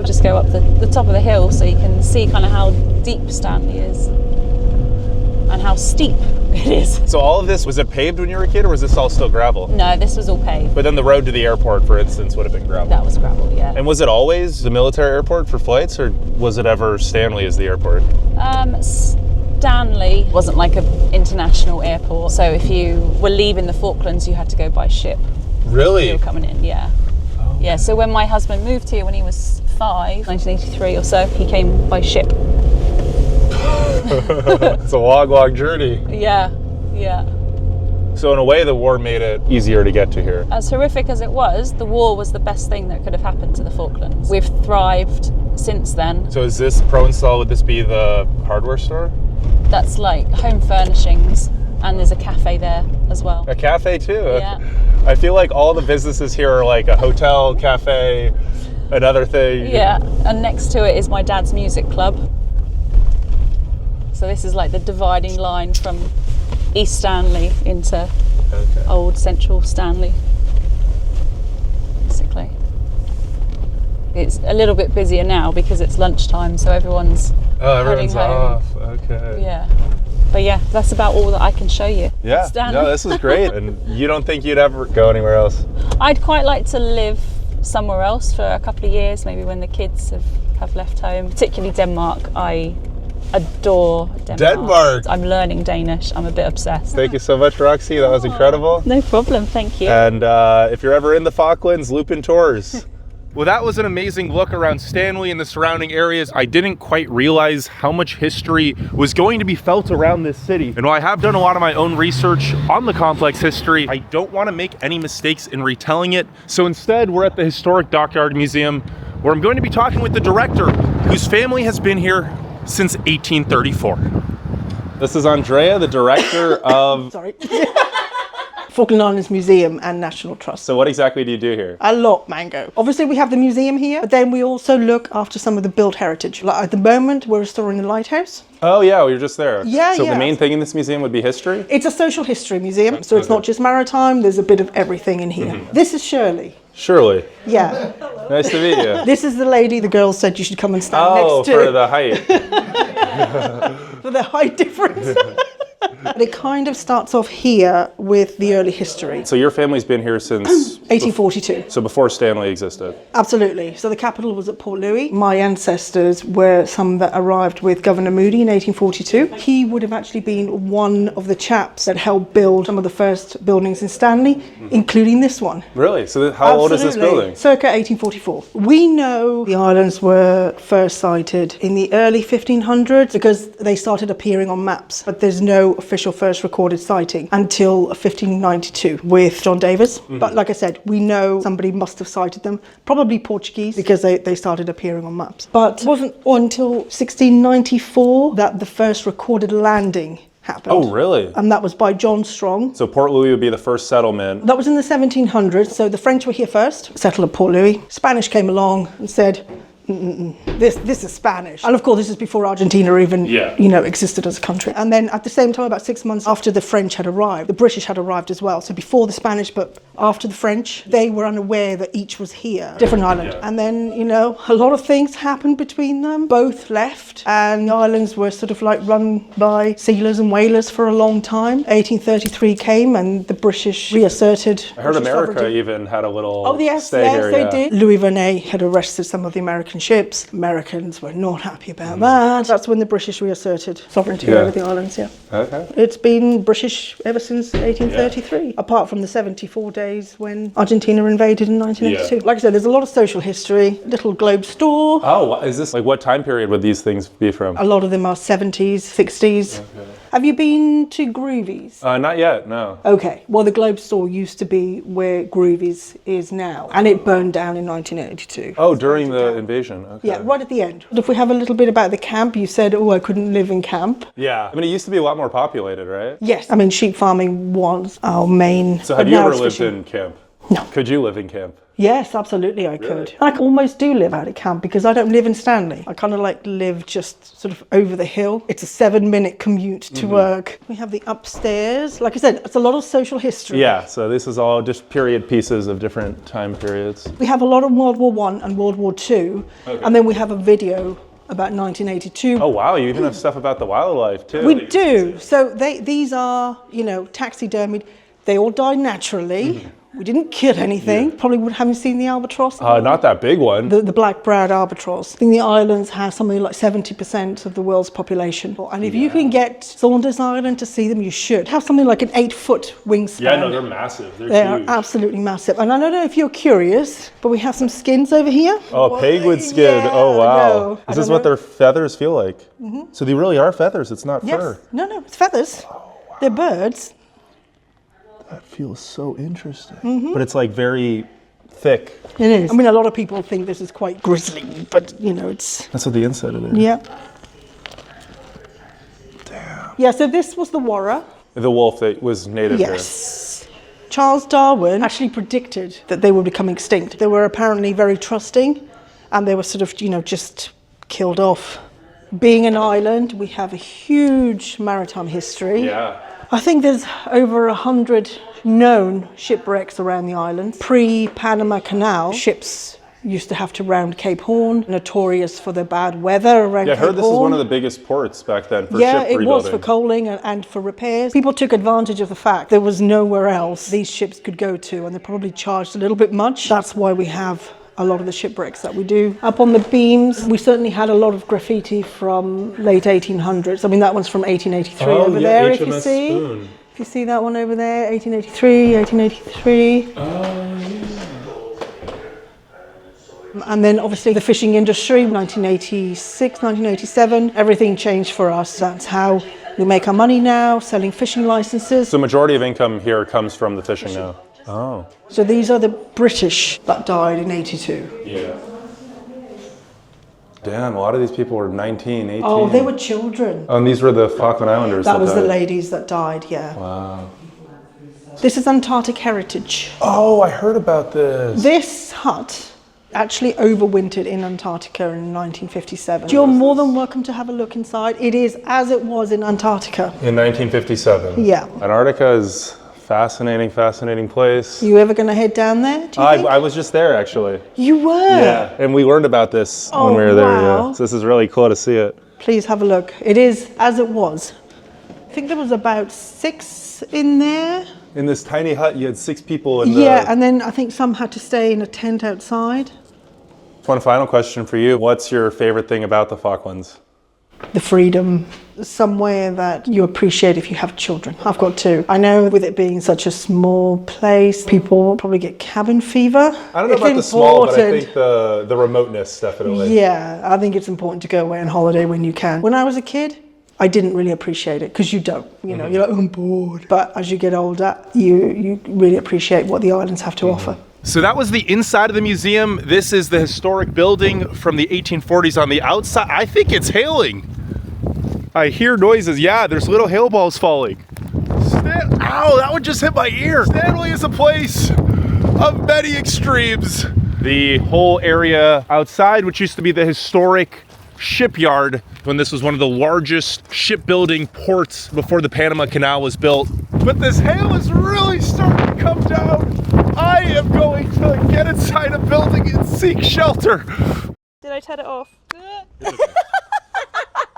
Just go up the top of the hill so you can see kind of how deep Stanley is and how steep it is. So all of this, was it paved when you were a kid, or was this all still gravel? No, this was all paved. But then the road to the airport, for instance, would have been gravel. That was gravel, yeah. And was it always the military airport for flights, or was it ever Stanley as the airport? Stanley wasn't like an international airport, so if you were leaving the Falklands, you had to go by ship. Really? You were coming in, yeah. Oh. Yeah, so when my husband moved here when he was 5, 1983 or so, he came by ship. It's a long journey. Yeah. So in a way, the war made it easier to get to here. As horrific as it was, the war was the best thing that could have happened to the Falklands. We've thrived since then. So is this Pro Install, would this be the hardware store? That's like home furnishings, and there's a cafe there as well. A cafe too? Yeah. I feel like all the businesses here are like a hotel, cafe, another thing. Yeah, and next to it is my dad's music club. So this is like the dividing line from East Stanley into old Central Stanley, basically. It's a little bit busier now because it's lunchtime, so everyone's everyone's heading off. home. Okay. Yeah. But yeah, that's about all that I can show you. Yeah. Stanley. No, this is great. And you don't think you'd ever go anywhere else? I'd quite like to live somewhere else for a couple of years, maybe when the kids have left home. Particularly Denmark. I adore Denmark. I'm learning Danish. I'm a bit obsessed. Thank you so much, Roxy. That was incredible. No problem. Thank you. And if you're ever in the Falklands, loop in tours. Well, that was an amazing look around Stanley and the surrounding areas. I didn't quite realize how much history was going to be felt around this city. And while I have done a lot of my own research on the complex history, I don't want to make any mistakes in retelling it. So instead, we're at the Historic Dockyard Museum, where I'm going to be talking with the director, whose family has been here since 1834. This is Andrea, the director of... Falkland Islands Museum and National Trust. So what exactly do you do here? A lot, Mango. Obviously we have the museum here, but then we also look after some of the built heritage. Like at the moment we're restoring the lighthouse. Oh yeah, we were just there. Yeah, So the main thing in this museum would be history? It's a social history museum, so it's not just maritime, there's a bit of everything in here. This is Shirley. Shirley. Yeah. Nice to meet you. This is the lady the girls said you should come and stand next to. Oh, for the height. For the height difference. But it kind of starts off here with the early history. So your family's been here since... 1842. So before Stanley existed? Absolutely. So the capital was at Port Louis. My ancestors were some that arrived with Governor Moody in 1842. He would have actually been one of the chaps that helped build some of the first buildings in Stanley, including this one. Really? So how old is this building? Circa 1844. We know the islands were first sighted in the early 1500s because they started appearing on maps, but there's no official first recorded sighting until 1592 with John Davis. But like I said, we know somebody must have sighted them, probably Portuguese, because they started appearing on maps. But it wasn't until 1694 that the first recorded landing happened. Oh, really? And that was by John Strong. So Port Louis would be the first settlement. That was in the 1700s. So the French were here first, settled at Port Louis. Spanish came along and said, This is Spanish. And of course, this is before Argentina even, existed as a country. And then at the same time, about 6 months after the French had arrived, the British had arrived as well. So before the Spanish, but after the French, they were unaware that each was here, different island. And then, a lot of things happened between them. Both left, and the islands were sort of like run by sealers and whalers for a long time. 1833 came, and the British reasserted. I heard British America sovereignty. even had a little Stay here, they did. Louis Vernet had arrested some of the American ships. Americans were not happy about that. That's when the British reasserted sovereignty over the islands, Okay. It's been British ever since 1833, apart from the 74 days when Argentina invaded in 1982. Like I said, there's a lot of social history. Little Globe store. Oh, is this like what time period would these things be from? A lot of them are 70s, 60s. Okay. Have you been to Groovies? Not yet, no. Okay, well the Globe store used to be where Groovies is now, and it burned down in 1982. Oh, during the invasion, okay. Yeah, right at the end. If we have a little bit about the camp, you said, I couldn't live in camp. Yeah, I mean it used to be a lot more populated, right? Yes, I mean sheep farming was our main. So have you ever lived in camp? No. Could you live in camp? Yes, absolutely I could. I almost do live out at camp because I don't live in Stanley. I kind of like live just sort of over the hill. It's a 7-minute commute to work. We have the upstairs. Like I said, it's a lot of social history. Yeah, so this is all just period pieces of different time periods. We have a lot of World War I and World War II, and then we have a video about 1982. Oh wow, you even have stuff about the wildlife too. We do. So these are, taxidermied. They all died naturally. We didn't kill anything. Probably haven't seen the albatross. Not that big one. The black-browed albatross. I think the islands have something like 70% of the world's population. And if you can get Saunders Island to see them, you should. Have something like an 8-foot wingspan. Yeah, no, they're massive. They're huge. They are absolutely massive. And I don't know if you're curious, but we have some skins over here. Oh, penguin skin. Yeah, oh, wow. Is this what know. their feathers feel like? Mm-hmm. So they really are feathers. It's not fur. No, it's feathers. Oh, wow. They're birds. That feels so interesting. But it's like very thick. It is. I mean, a lot of people think this is quite grisly, but it's... That's what the inside of it is. Yeah. Damn. Yeah, so this was the warra. The wolf that was native here. Yes. Charles Darwin actually predicted that they would become extinct. They were apparently very trusting, and they were sort of, just killed off. Being an island, we have a huge maritime history. Yeah. I think there's over 100 known shipwrecks around the island. Pre-Panama Canal, ships used to have to round Cape Horn, notorious for the bad weather around Cape Horn. I heard this is one of the biggest ports back then for ship rebuilding. Yeah, it was for coaling and for repairs. People took advantage of the fact there was nowhere else these ships could go to, and they probably charged a little bit much. That's why we have a lot of the shipwrecks that we do. Up on the beams, we certainly had a lot of graffiti from late 1800s. I mean, that one's from 1883 over there, if you see. Spoon. If you see that one over there, 1883, 1883. And then obviously the fishing industry, 1986, 1987, everything changed for us. That's how we make our money now, selling fishing licenses. So the majority of income here comes from the fishing now. Oh. So these are the British that died in 82. Yeah. Damn, a lot of these people were 19, 18. Oh, they were children. Oh, and these were the Falkland Islanders that was died. The ladies that died, yeah. Wow. This is Antarctic heritage. Oh, I heard about this. This hut actually overwintered in Antarctica in 1957. You're more than welcome to have a look inside. It is as it was in Antarctica. In 1957? Yeah. Antarctica is fascinating place. You ever going to head down there, do you think? I was just there, actually. You were? Yeah, and we learned about this when we were there. Wow. Yeah. So this is really cool to see it. Please have a look. It is as it was. I think there was about 6 in there. In this tiny hut, you had 6 people in Yeah, and then I think some had to stay in a tent outside. One final question for you. What's your favorite thing about the Falklands? The freedom, somewhere that you appreciate if you have children. I've got 2. I know with it being such a small place, people probably get cabin fever. I don't know about the small, but I think the remoteness definitely. Yeah, I think it's important to go away on holiday when you can. When I was a kid, I didn't really appreciate it because you don't. You're like, oh, I'm bored. But as you get older, you really appreciate what the islands have to offer. So that was the inside of the museum. This is the historic building from the 1840s on the outside. I think it's hailing. I hear noises. Yeah, there's little hail balls falling. Ow, that one just hit my ear. Stanley is a place of many extremes. the whole area outside, which used to be the historic shipyard when this was one of the largest shipbuilding ports before the Panama Canal was built. But this hail is really starting to come down. I am going to get inside a building and seek shelter. Did I turn it off?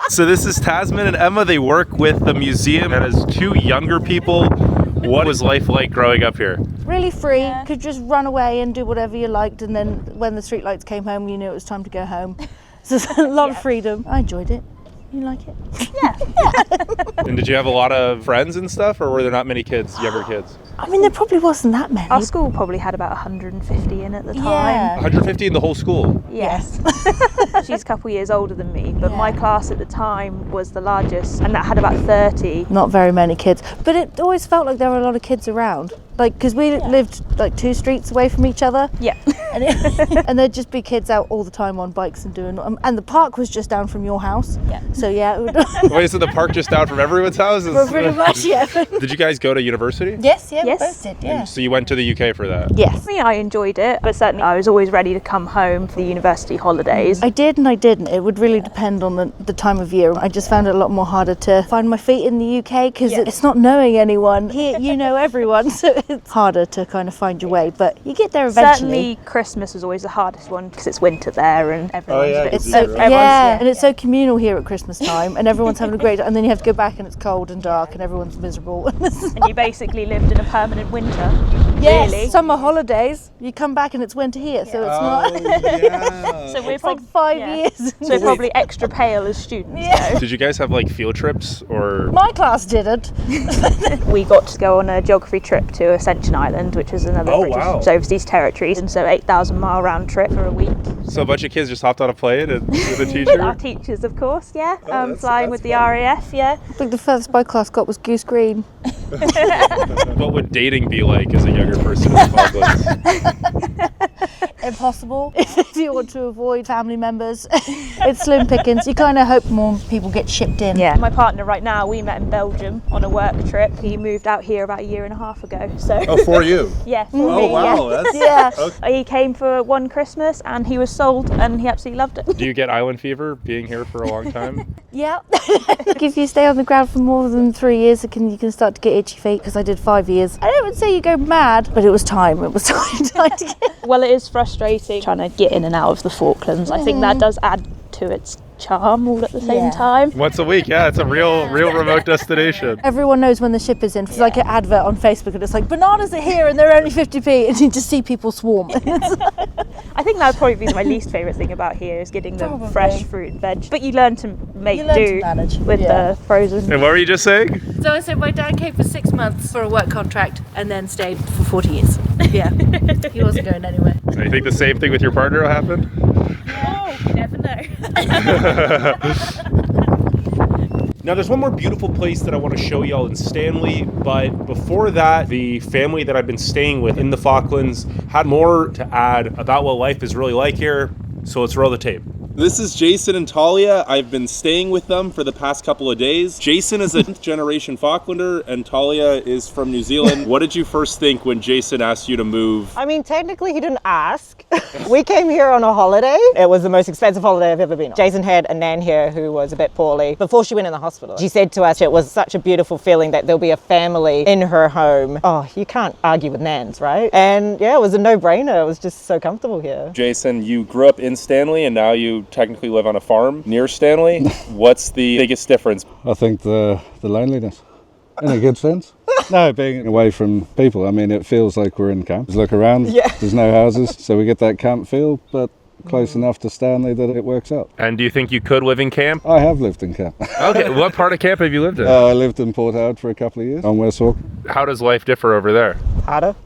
So this is Tasman and Emma. They work with the museum, and as two younger people, what was life like growing up here? Really free, could just run away and do whatever you liked, and then when the streetlights came home, you knew it was time to go home. So there's a lot of freedom. I enjoyed it. You like it? Yeah. And did you have a lot of friends and stuff, or were there not many kids, younger kids? I mean, there probably wasn't that many. Our school probably had about 150 in at the time. Yeah. 150 in the whole school? Yes. She's a couple years older than me, but my class at the time was the largest, and that had about 30. Not very many kids, but it always felt like there were a lot of kids around. Like, because we lived like 2 streets away from each other. Yeah. And there'd just be kids out all the time on bikes and doing, and the park was just down from your house. Yeah. So yeah. It would Wait, so the park just down from everyone's house? well, pretty much, yeah. Did you guys go to university? Yes, yeah, Yes. we both did, yeah. So you went to the UK for that? Yes. For me, I enjoyed it, but certainly I was always ready to come home for the university holidays. I did and I didn't. It would really depend on the time of year. I just found it a lot more harder to find my feet in the UK because it's not knowing anyone. Here, you know everyone, so it's harder to kind of find your way, but you get there eventually. Certainly Christmas was always the hardest one because it's winter there and everyone's a bit It's so, and it's so communal here at Christmas time, and everyone's having a great time, and then you have to go back and it's cold and dark and everyone's miserable. and you basically lived in a permanent winter. Yes, really. summer holidays, you come back and it's winter here, so it's not. So we're It's like 5 years. So we're probably extra pale as students. Yeah. Did you guys have like field trips or? My class didn't. We got to go on a geography trip to Ascension Island, which is another British overseas territory, and so 8,000-mile round trip for a week. So a bunch of kids just hopped on a plane and with a teacher? Our teachers, of course, flying with the RAF, I think the furthest my class got was Goose Green. What would dating be like as a younger person in the Falklands? Impossible. If you want to avoid family members, it's slim pickings. You kind of hope more people get shipped in. Yeah. My partner right now, we met in Belgium on a work trip. He moved out here about 1.5 years ago. So. Oh, for you? Yeah. For Oh, me, wow. Yeah. That's... Yeah. Okay. He came for one Christmas and he was sold and he absolutely loved it. Do you get island fever being here for a long time? Yeah. If you stay on the ground for more than 3 years, you can start to get itchy feet, because I did 5 years. I don't say you go mad, but it was time. It was time to get. Well, it is frustrating trying to get in and out of the Falklands. I think that does add to its charm all at the same time. Once a week, yeah, it's a real remote destination. Everyone knows when the ship is in. It's like an advert on Facebook, and it's like, bananas are here and they're only 50p, and you just see people swarm. I think that would probably be my least favourite thing about here is getting the fresh fruit and veg. But you learn to make do with the frozen. And what were you just saying? So I said my dad came for 6 months for a work contract and then stayed for 40 years. Yeah, he wasn't going anywhere. You think the same thing with your partner will happen? Oh, you never know. Now there's one more beautiful place that I want to show y'all in Stanley, but before that, the family that I've been staying with in the Falklands had more to add about what life is really like here, so let's roll the tape. This is Jason and Talia. I've been staying with them for the past couple of days. Jason is a 10th generation Falklander and Talia is from New Zealand. What did you first think when Jason asked you to move? I mean, technically he didn't ask. We came here on a holiday. It was the most expensive holiday I've ever been on. Jason had a nan here who was a bit poorly before she went in the hospital. She said to us it was such a beautiful feeling that there'll be a family in her home. Oh, you can't argue with nans, right? And yeah, it was a no-brainer. It was just so comfortable here. Jason, you grew up in Stanley and now you technically live on a farm near Stanley. What's the biggest difference? I think the loneliness, in a good sense. No, being away from people. I mean, it feels like we're in camp. Just look around, there's no houses, so we get that camp feel, but close enough to Stanley that it works out. And do you think you could live in camp? I have lived in camp. Okay, what part of camp have you lived in? I lived in Port Howard for a couple of years on West Hawke. How does life differ over there? Harder?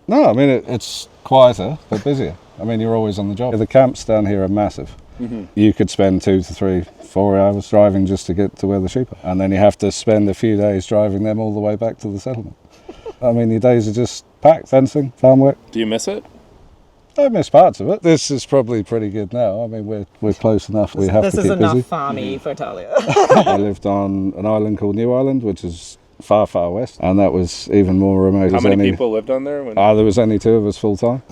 No, I mean, it's quieter, but busier. I mean, you're always on the job. The camps down here are massive. Mm-hmm. You could spend 2 to 3, 4 hours driving just to get to where the sheep are. And then you have to spend a few days driving them all the way back to the settlement. I mean, your days are just packed, fencing, farm work. Do you miss it? I miss parts of it. This is probably pretty good now. I mean, we're close enough. We have to keep busy. This is enough farmy for Talia. I lived on an island called New Island, which is far, far west. And that was even more remote. How many people lived on there? There was only 2 of us full time.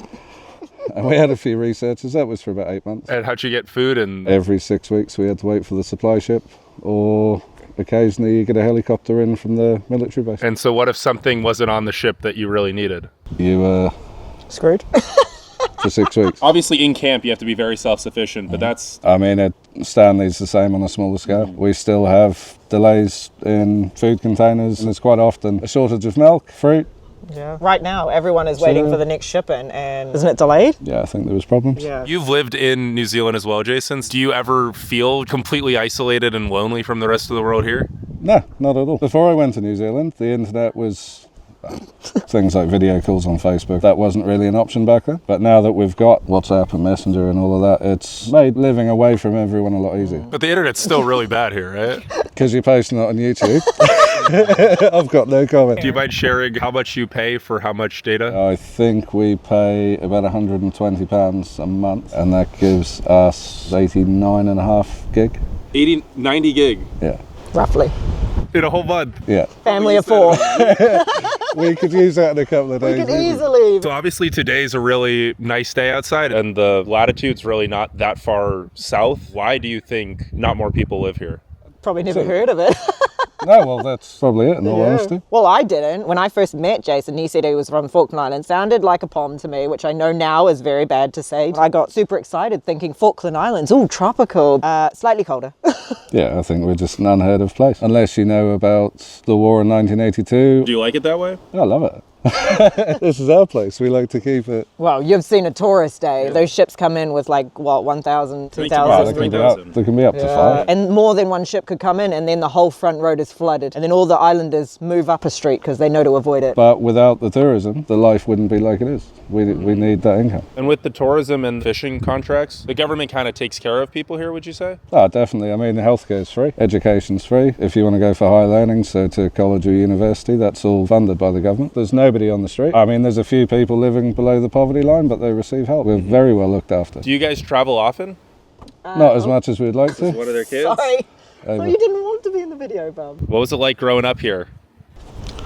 And we had a few researchers. That was for about 8 months. And how'd you get food? And Every 6 weeks we had to wait for the supply ship, or occasionally you get a helicopter in from the military base. And so what if something wasn't on the ship that you really needed? You Screwed. for 6 weeks. Obviously in camp you have to be very self-sufficient, but that's... I mean, at Stanley's the same on a smaller scale. We still have delays in food containers, and there's quite often a shortage of milk, fruit. Yeah. Right now, everyone is waiting for the next shipment, and isn't it delayed? Yeah, I think there was problems. Yeah. You've lived in New Zealand as well, Jason. Do you ever feel completely isolated and lonely from the rest of the world here? No, not at all. Before I went to New Zealand, the internet was things like video calls on Facebook. That wasn't really an option back then. But now that we've got WhatsApp and Messenger and all of that, it's made living away from everyone a lot easier. But the internet's still really bad here, right? Because you're posting it on YouTube. I've got no comment. Do you mind sharing how much you pay for how much data? I think we pay about £120 a month, and that gives us 89.5 gig. 90 gig? Yeah. Roughly. In a whole month? Yeah. Family of 4. We could use that in a couple of days. We could easily. So obviously today's a really nice day outside, and the latitude's really not that far south. Why do you think not more people live here? Probably never heard of it. No, well, that's probably it, in all honesty. Well, I didn't. When I first met Jason, he said he was from Falkland Islands. Sounded like a poem to me, which I know now is very bad to say. I got super excited thinking Falkland Islands, ooh, tropical. Slightly colder. Yeah, I think we're just an unheard of place. Unless you know about the war in 1982. Do you like it that way? I love it. This is our place. We like to keep it. Well, you've seen a tourist day. Yeah. Those ships come in with like, what, 1,000, 2,000? They can be up to 5. And more than one ship could come in, and then the whole front road is flooded. And then all the islanders move up a street because they know to avoid it. But without the tourism, the life wouldn't be like it is. We need that income. And with the tourism and fishing contracts, the government kind of takes care of people here, would you say? Oh, definitely. I mean, healthcare is free. Education's free. If you want to go for high learning, so to college or university, that's all funded by the government. There's nobody on the street. I mean, there's a few people living below the poverty line, but they receive help. We're very well looked after. Do you guys travel often? Not as much as we'd like to. What are their kids? Sorry. Oh, you didn't want to be in the video, Bob. What was it like growing up here?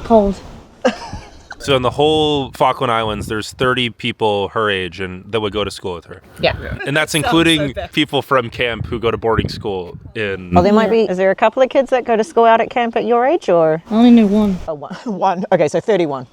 Cold. So in the whole Falkland Islands, there's 30 people her age and that would go to school with her. Yeah. And that's including people from camp who go to boarding school in... Well, there might be... Is there a couple of kids that go to school out at camp at your age, or...? I only know one. Oh, one. Okay, so 31.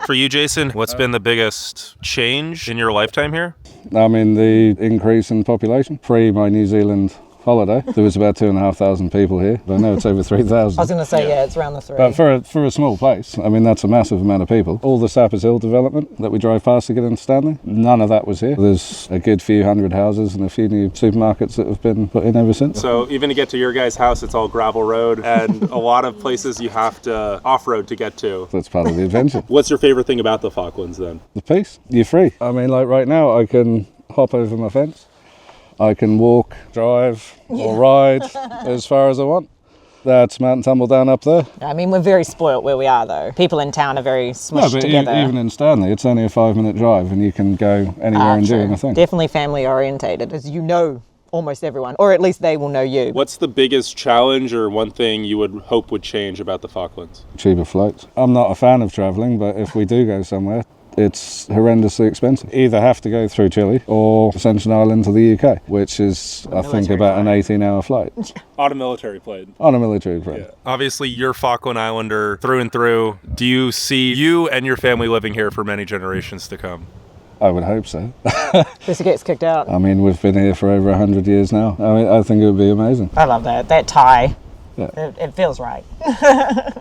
For you, Jason, what's been the biggest change in your lifetime here? I mean, the increase in population. Pre my New Zealand holiday, there was about 2,500 people here, but now it's over 3,000. I was going to say, yeah, it's around the 3. But for a small place, I mean, that's a massive amount of people. All the Sappers Hill development that we drove past to get into Stanley, none of that was here. There's a good few hundred houses and a few new supermarkets that have been put in ever since. So even to get to your guys' house, it's all gravel road and a lot of places you have to off-road to get to. That's part of the adventure. What's your favorite thing about the Falklands then? The peace. You're free. I mean, like right now, I can hop over my fence. I can walk, drive, or ride as far as I want. That's Mountain Tumble down up there. I mean, we're very spoilt where we are, though. People in town are very smushed together. Even in Stanley, it's only a 5-minute drive and you can go anywhere and do anything. Definitely family orientated, as you know almost everyone, or at least they will know you. What's the biggest challenge or one thing you would hope would change about the Falklands? Cheaper flights. I'm not a fan of travelling, but if we do go somewhere, it's horrendously expensive. Either have to go through Chile or Ascension Island to the UK, which is, I think, about an 18-hour flight. On a military plane. On a military plane. Yeah. Obviously, you're Falkland Islander through and through. Do you see you and your family living here for many generations to come? I would hope so. Just gets kicked out. I mean, we've been here for over 100 years now. I mean, I think it would be amazing. I love that tie. Yeah. It feels right.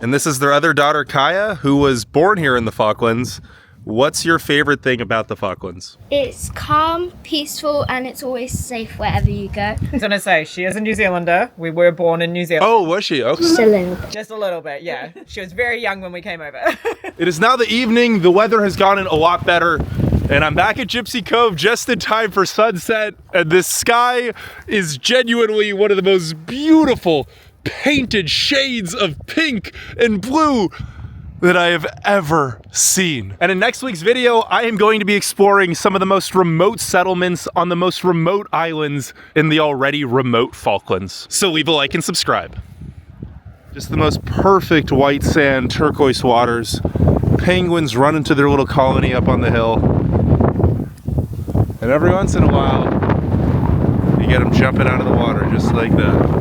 And this is their other daughter, Kaya, who was born here in the Falklands. What's your favorite thing about the Falklands? It's calm, peaceful, and it's always safe wherever you go. I was going to say, she is a New Zealander. We were born in New Zealand. Oh, was she? Okay. Just a little bit. Just a little bit, yeah. She was very young when we came over. It is now the evening. The weather has gotten a lot better. And I'm back at Gypsy Cove just in time for sunset. And this sky is genuinely one of the most beautiful painted shades of pink and blue that I have ever seen. And in next week's video, I am going to be exploring some of the most remote settlements on the most remote islands in the already remote Falklands. So leave a like and subscribe. Just the most perfect white sand, turquoise waters, penguins run into their little colony up on the hill. And every once in a while, you get them jumping out of the water just like that.